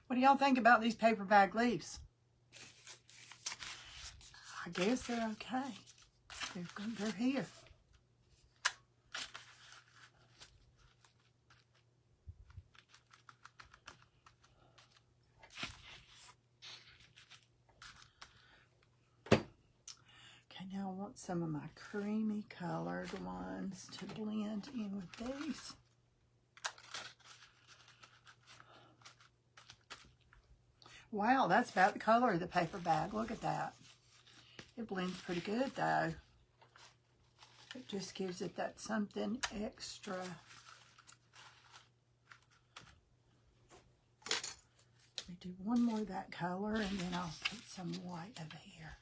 What do y'all think about these paper bag leaves? I guess they're okay. They're here. Okay, now I want some of my creamy colored ones to blend in with these. Wow, that's about the color of the paper bag. Look at that. It blends pretty good, though. It just gives it that something extra. Let me do one more of that color, and then I'll put some white over here.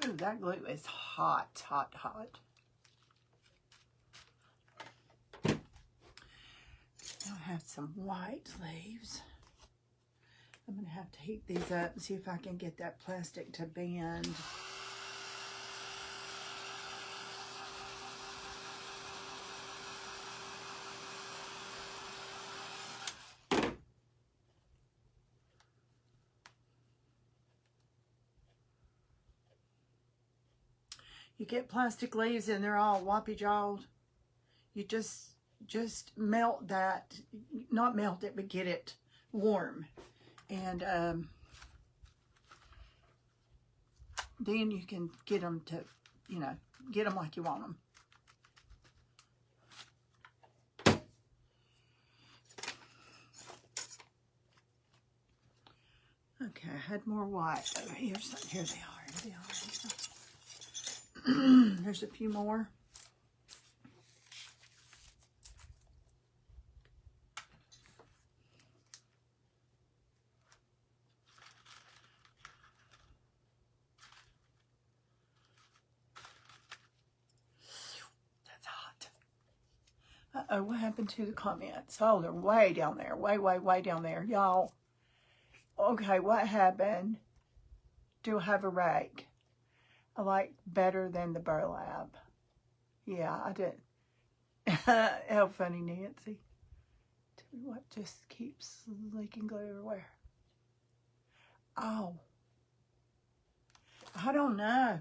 Ooh, that glue is hot, hot, hot. I'll have some white leaves. I'm going to have to heat these up and see if I can get that plastic to bend. You get plastic leaves and they're all woppy-jawed. You just melt that, not melt it, but get it warm. And then you can get them to, you know, get them like you want them. Okay, I had more white over here. So here they are. Here they are. There's a few more. That's hot. Uh-oh, what happened to the comments? Oh, they're way down there. Way, way, way down there. Y'all. Okay, what happened? Do I have a rake? I like better than the burlap. Yeah, I did. How funny, Nancy. Tell me what just keeps leaking glue everywhere. Oh. I don't know.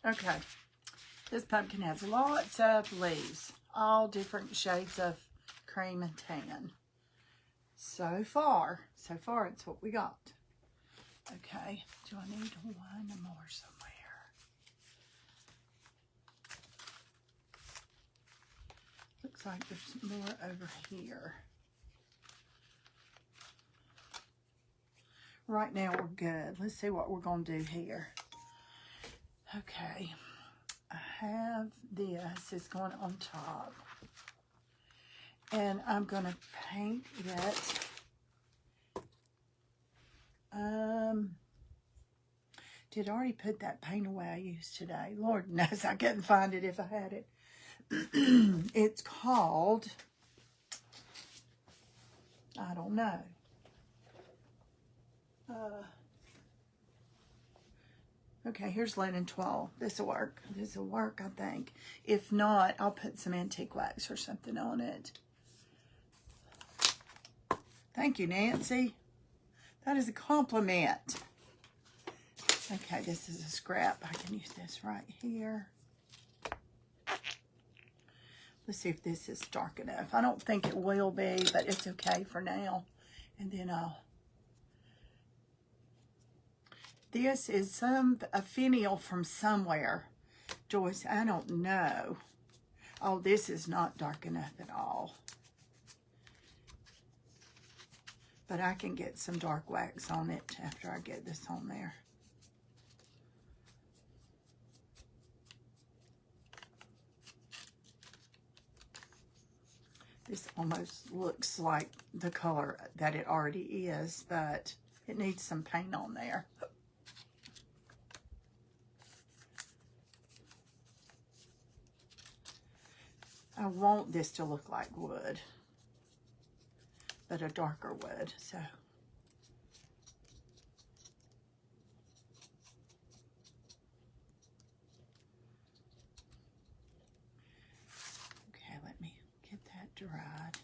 Okay, this pumpkin has lots of leaves, all different shades of cream and tan. So far, it's what we got. Okay, do I need one more somewhere? Looks like there's more over here. Right now we're good. Let's see what we're going to do here. Okay, I have this. It's going on top. And I'm going to paint it. Did I already put that paint away I used today? Lord knows I couldn't find it if I had it. It's called, I don't know. Okay, here's linen twill. This will work. This will work, I think. If not, I'll put some antique wax or something on it. Thank you, Nancy. That is a compliment. Okay, this is a scrap. I can use this right here. Let's see if this is dark enough. I don't think it will be, but it's okay for now. And then this is a finial from somewhere. Joyce, I don't know. Oh, this is not dark enough at all. But I can get some dark wax on it after I get this on there. This almost looks like the color that it already is, but it needs some paint on there. I want this to look like wood, but a darker wood, so. Okay, let me get that dried.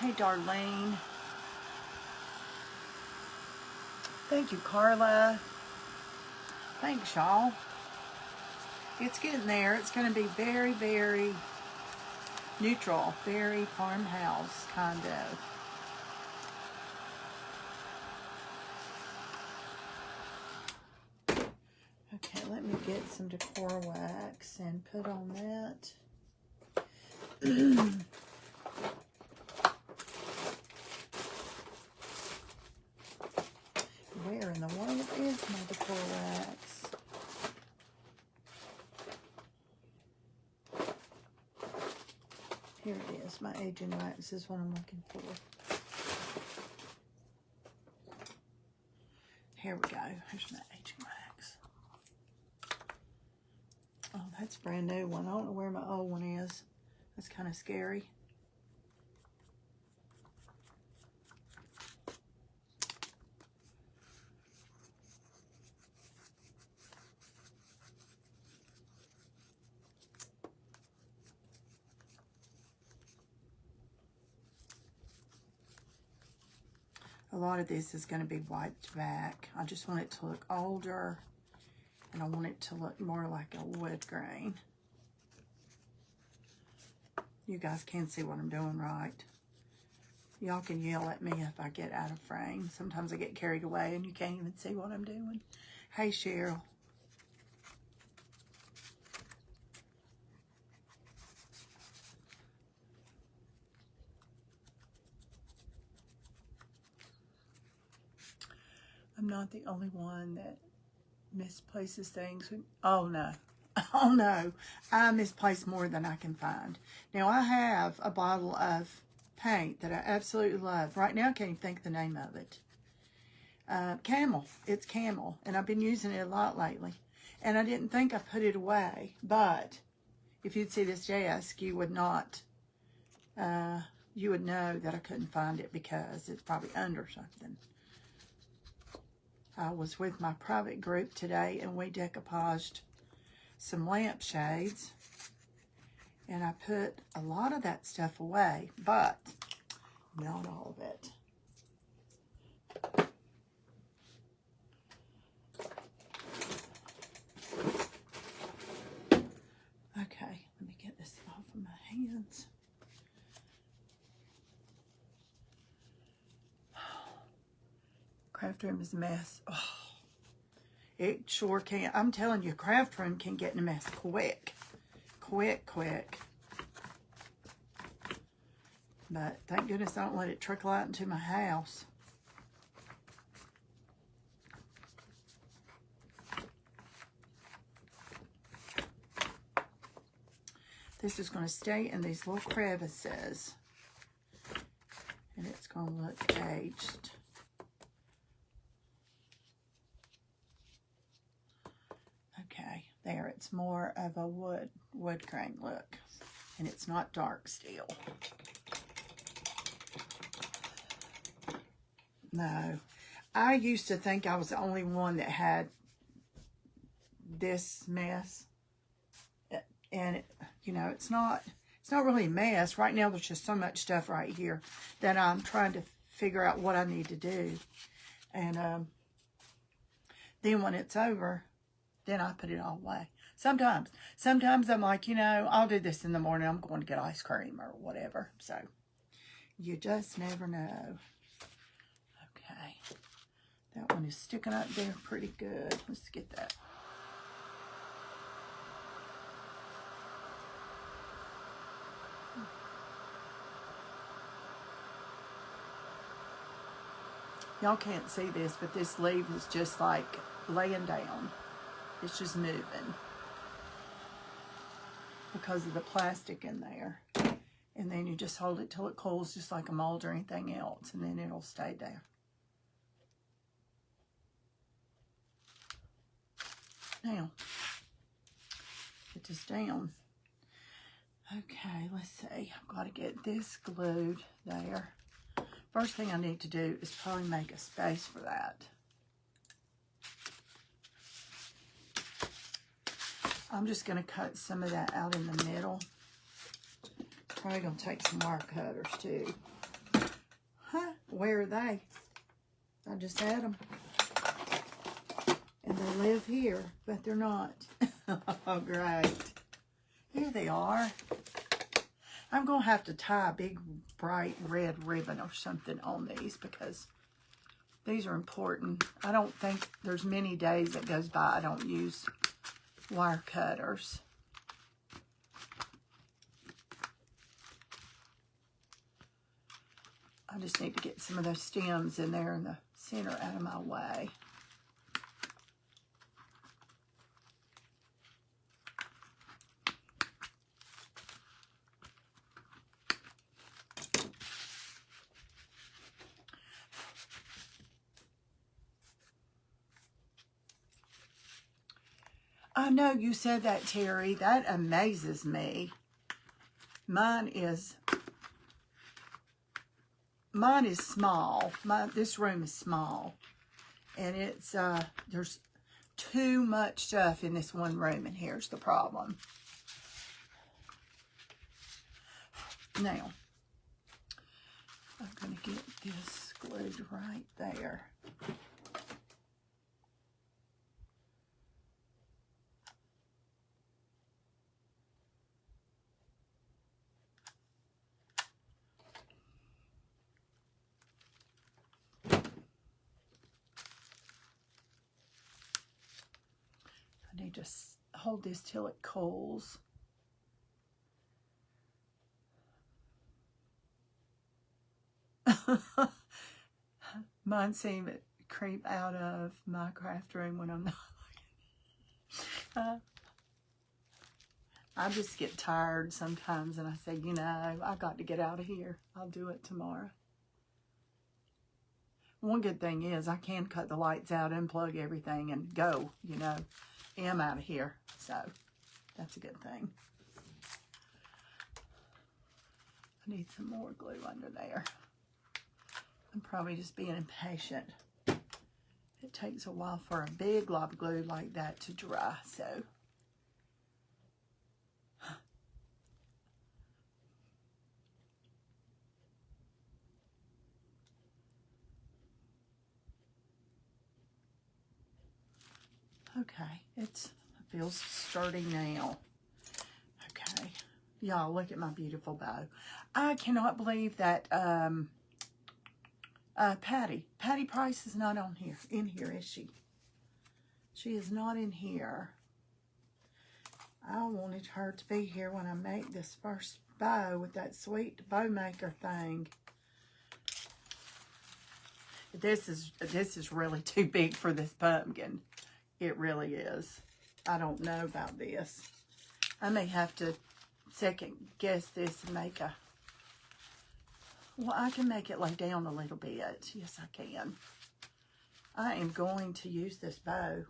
Hey, Darlene. Thank you, Carla. Thanks, y'all. It's getting there. It's going to be very, very neutral, very farmhouse kind of. Okay, let me get some decor wax and put on that. Where in the world is my decor wax? Here it is. My aging wax is what I'm looking for. Here we go. Here's my aging wax. Oh, that's a brand new one. I don't know where my old one is. That's kind of scary. A lot of this is going to be wiped back. I just want it to look older, and I want it to look more like a wood grain. You guys can see what I'm doing, right? Y'all can yell at me if I get out of frame. Sometimes I get carried away and you can't even see what I'm doing. Hey, Cheryl. I'm not the only one that misplaces things. Oh, no. Oh, no. I misplace more than I can find. Now, I have a bottle of paint that I absolutely love. Right now, I can't even think of the name of it. Camel. It's Camel. And I've been using it a lot lately. And I didn't think I put it away. But if you'd see this desk, you would not... you would know that I couldn't find it because it's probably under something. I was with my private group today and we decoupaged some lampshades, and I put a lot of that stuff away, but not all of it. Okay, let me get this off of my hands. Craft room is a mess. Oh, it sure can. I'm telling you, craft room can get in a mess quick. Quick. But thank goodness I don't let it trickle out into my house. This is going to stay in these little crevices. And it's going to look aged. Okay, there, it's more of a wood grain look, and it's not dark steel. No, I used to think I was the only one that had this mess, and you know, it's not really a mess. Right now, there's just so much stuff right here that I'm trying to figure out what I need to do, and then when it's over, then I put it all away. Sometimes I'm like, you know, I'll do this in the morning. I'm going to get ice cream or whatever. So you just never know. Okay. That one is sticking up there pretty good. Let's get that. Y'all can't see this, but this leaf is just like laying down. It's just moving because of the plastic in there. And then you just hold it till it cools, just like a mold or anything else, and then it'll stay there. Now, put this down. Okay, let's see. I've got to get this glued there. First thing I need to do is probably make a space for that. I'm just going to cut some of that out in the middle. Probably going to take some wire cutters too. where are they? I just had them. And they live here, but they're not. Oh, great. Here they are. I'm going to have to tie a big, bright red ribbon or something on these because these are important. I don't think there's many days that goes by I don't use wire cutters. I just need to get some of those stems in there in the center out of my way. I know you said that, Terry. That amazes me. Mine is small. This room is small. And it's, there's too much stuff in this one room, and here's the problem. Now, I'm going to get this glued right there. I need to hold this till it cools. Mine seem to creep out of my craft room when I'm not. I just get tired sometimes and I say, you know, I got to get out of here. I'll do it tomorrow. One good thing is I can cut the lights out, unplug everything, and go, you know. I'm out of here. So that's a good thing. I need some more glue under there. I'm probably just being impatient. It takes a while for a big glob of glue like that to dry, so. Okay, it feels sturdy now. Okay, y'all, look at my beautiful bow. I cannot believe that Patty Price is not in here, is she? She is not in here. I wanted her to be here when I make this first bow with that sweet bow maker thing. This is really too big for this pumpkin. It really is. I don't know about this. I may have to second guess this and make a... Well, I can make it lay down a little bit. Yes, I can. I am going to use this bow.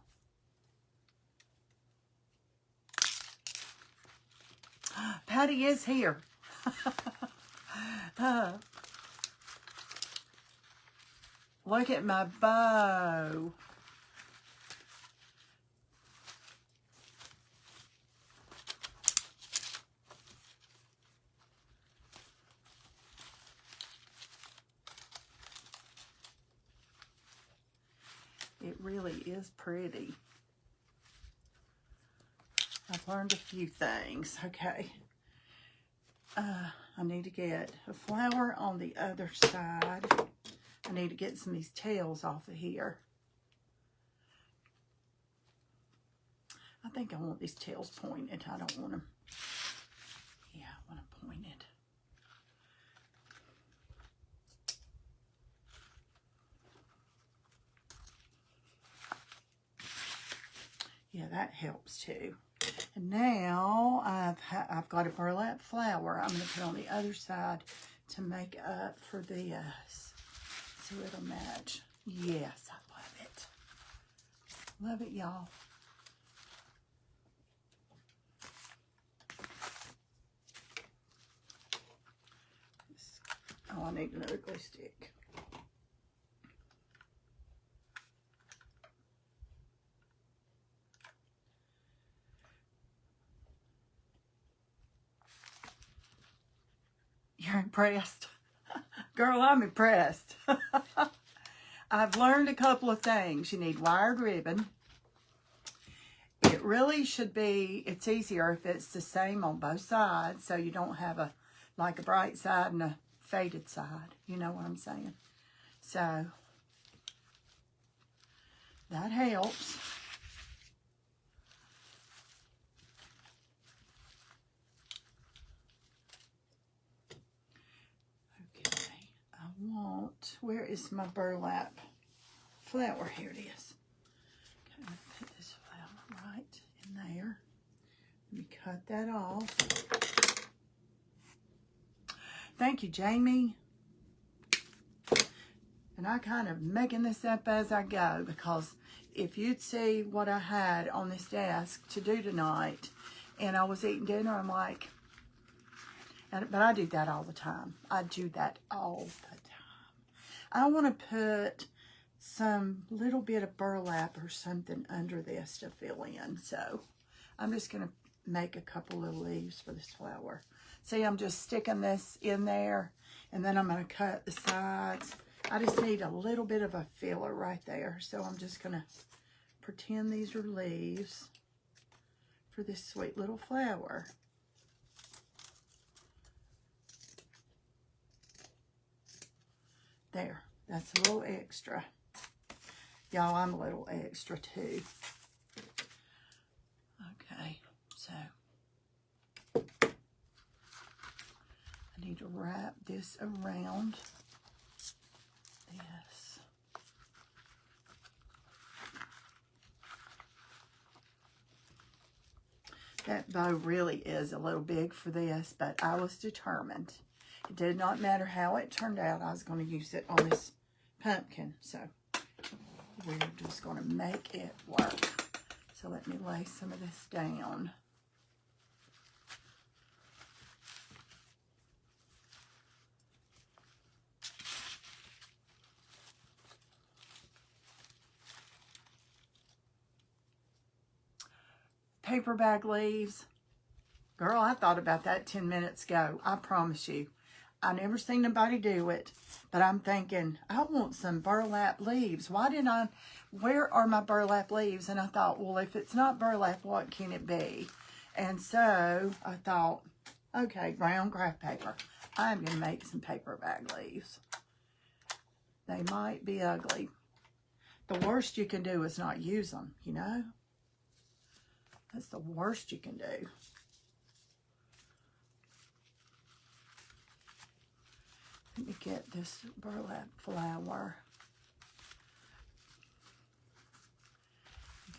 Patty is here. Look at my bow. It really is pretty. I've learned a few things. Okay. I need to get a flower on the other side. I need to get some of these tails off of here. I think I want these tails pointed. I don't want them. Yeah, I want them pointed. Yeah, that helps too. And now I've got a burlap flower I'm going to put on the other side to make up for this. So it'll match. Yes, I love it. Love it, y'all. Oh, I need another glue stick. You're impressed? Girl, I'm impressed. I've learned a couple of things. You need wired ribbon. It really should be, it's easier if it's the same on both sides, so you don't have like a bright side and a faded side. You know what I'm saying? So, that helps. Okay, I want, where is my burlap flower? Here it is. Okay, I'm going to put this flower right in there. Let me cut that off. Thank you, Jamie. And I kind of making this up as I go, because if you'd see what I had on this desk to do tonight, and I was eating dinner, I'm like, but I do that all the time. I do that all the time. I want to put some little bit of burlap or something under this to fill in. So I'm just going to make a couple of leaves for this flower. See, I'm just sticking this in there, and then I'm going to cut the sides. I just need a little bit of a filler right there. So I'm just going to pretend these are leaves for this sweet little flower. There, that's a little extra. Y'all, I'm a little extra too. Okay, so I need to wrap this around this. That bow really is a little big for this, but I was determined. It did not matter how it turned out. I was going to use it on this pumpkin. So we're just going to make it work. So let me lay some of this down. Paper bag leaves. Girl, I thought about that 10 minutes ago. I promise you. I never seen nobody do it, but I'm thinking, I want some burlap leaves. Where are my burlap leaves? And I thought, well, if it's not burlap, what can it be? And so I thought, okay, brown craft paper. I'm going to make some paper bag leaves. They might be ugly. The worst you can do is not use them, you know? That's the worst you can do. Let me get this burlap flower.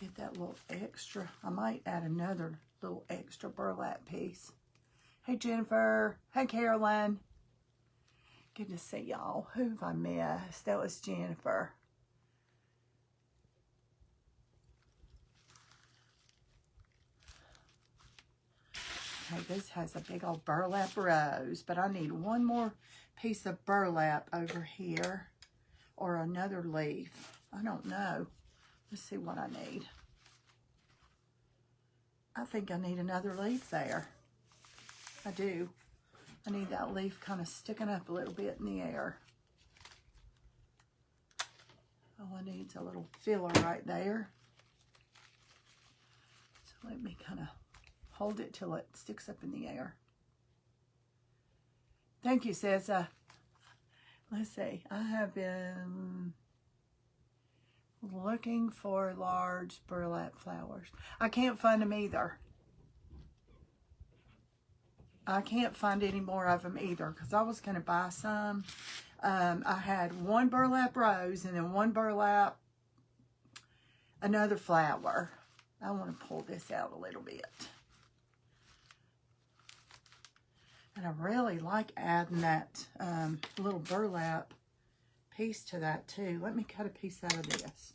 Get that little extra. I might add another little extra burlap piece. Hey, Jennifer. Hey, Caroline. Good to see y'all. Who have I missed? That was Jennifer. Okay, this has a big old burlap rose, but I need one more piece of burlap over here, or another leaf. I don't know. Let's see what I need. I think I need another leaf there. I do. I need that leaf kind of sticking up a little bit in the air. All I need is a little filler right there. So let me kind of hold it till it sticks up in the air. Thank you, Cessa. Let's see. I have been looking for large burlap flowers. I can't find them either. I can't find any more of them either, because I was going to buy some. I had one burlap rose and then one burlap, another flower. I want to pull this out a little bit. And I really like adding that little burlap piece to that too. Let me cut a piece out of this.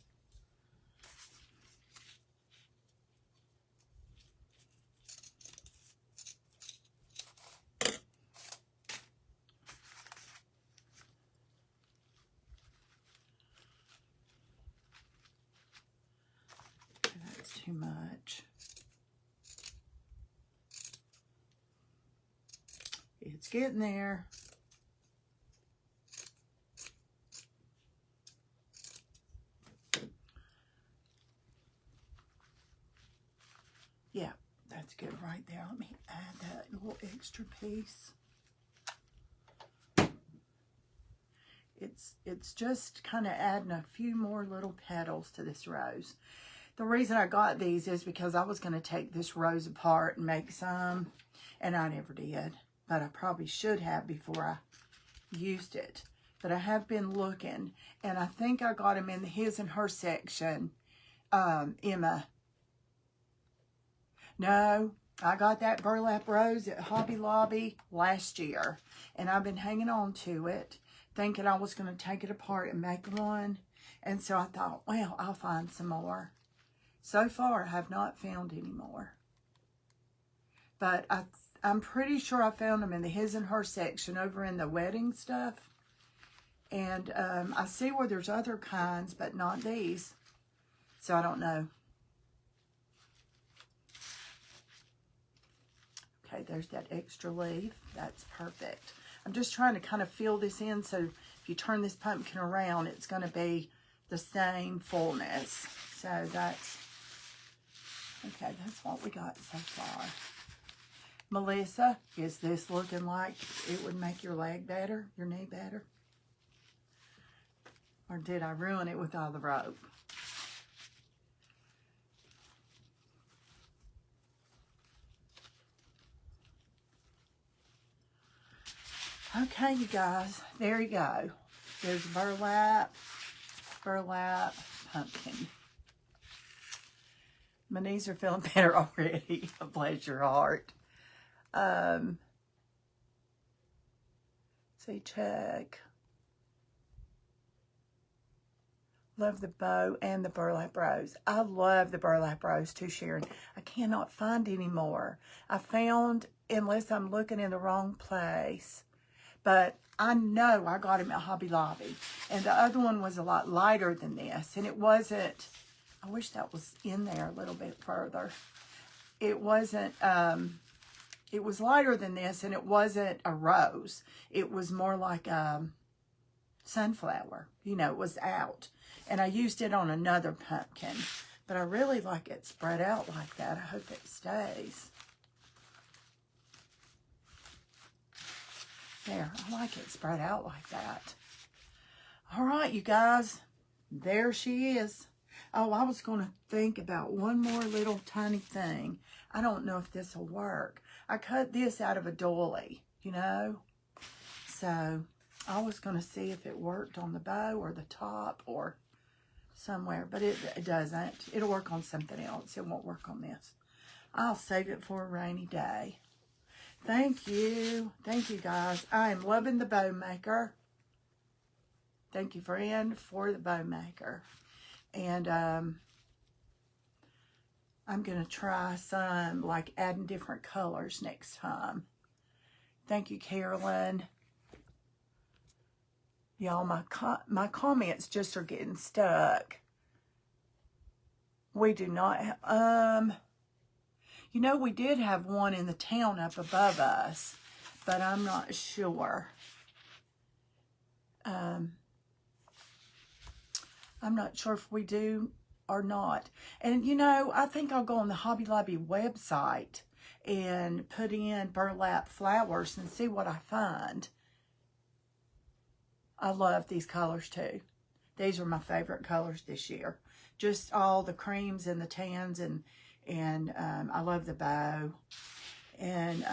Okay, that's too much. It's getting there. Yeah, that's good right there. Let me add that little extra piece. It's just kind of adding a few more little petals to this rose. The reason I got these is because I was going to take this rose apart and make some, and I never did. But I probably should have before I used it. But I have been looking, and I think I got them in the his and her section. Emma. No, I got that burlap rose at Hobby Lobby last year, and I've been hanging on to it, thinking I was going to take it apart and make one. And so I thought, well, I'll find some more. So far, I have not found any more. But I'm pretty sure I found them in the his and her section over in the wedding stuff. And I see where there's other kinds, but not these. So I don't know. Okay, there's that extra leaf. That's perfect. I'm just trying to kind of fill this in so if you turn this pumpkin around, it's going to be the same fullness. So that's, okay, that's what we got so far. Melissa, is this looking like it would make your leg better, your knee better? Or did I ruin it with all the rope? Okay, you guys, there you go. There's burlap pumpkin. My knees are feeling better already. Bless your heart. See, check. Love the bow and the burlap rose. I love the burlap rose too, Sharon. I cannot find any more. I found, unless I'm looking in the wrong place, but I know I got him at Hobby Lobby. And the other one was a lot lighter than this. And it wasn't, I wish that was in there a little bit further. It wasn't, it was lighter than this, and it wasn't a rose. It was more like a sunflower. You know, it was out. And I used it on another pumpkin. But I really like it spread out like that. I hope it stays. There, I like it spread out like that. All right, you guys. There she is. Oh, I was going to think about one more little tiny thing. I don't know if this will work. I cut this out of a doily, you know. So, I was going to see if it worked on the bow or the top or somewhere. But it doesn't. It'll work on something else. It won't work on this. I'll save it for a rainy day. Thank you. Thank you, guys. I am loving the bow maker. Thank you, friend, for the bow maker. And I'm going to try some, like, adding different colors next time. Thank you, Carolyn. Y'all, my comments just are getting stuck. We do not have, you know, we did have one in the town up above us, but I'm not sure. I'm not sure if we do or not. And, you know, I think I'll go on the Hobby Lobby website and put in burlap flowers and see what I find. I love these colors too. These are my favorite colors this year. Just all the creams and the tans, and I love the bow. And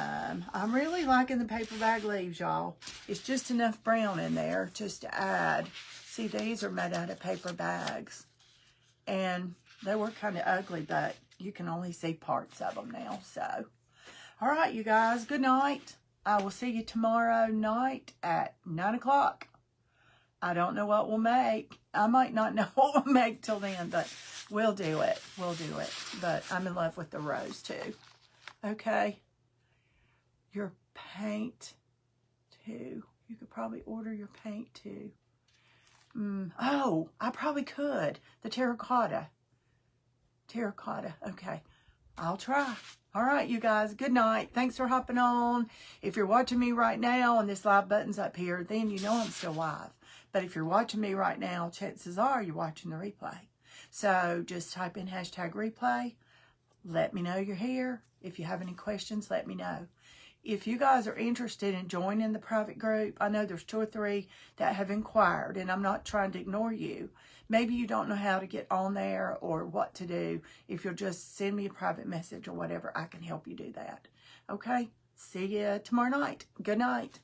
I'm really liking the paper bag leaves, y'all. It's just enough brown in there just to add. See, these are made out of paper bags. And they were kind of ugly, but you can only see parts of them now. So, all right, you guys, good night. I will see you tomorrow night at 9 o'clock. I don't know what we'll make. I might not know what we'll make till then, but we'll do it. We'll do it. But I'm in love with the rose too. Okay. Your paint too. You could probably order your paint too. Oh, I probably could. The terracotta. Terracotta. Okay. I'll try. All right, you guys. Good night. Thanks for hopping on. If you're watching me right now and this live button's up here, then you know I'm still live. But if you're watching me right now, chances are you're watching the replay. So just type in hashtag replay, let me know you're here. If you have any questions, let me know. If you guys are interested in joining the private group, I know there's 2 or 3 that have inquired, and I'm not trying to ignore you. Maybe you don't know how to get on there or what to do. If you'll just send me a private message or whatever, I can help you do that. Okay? See you tomorrow night. Good night.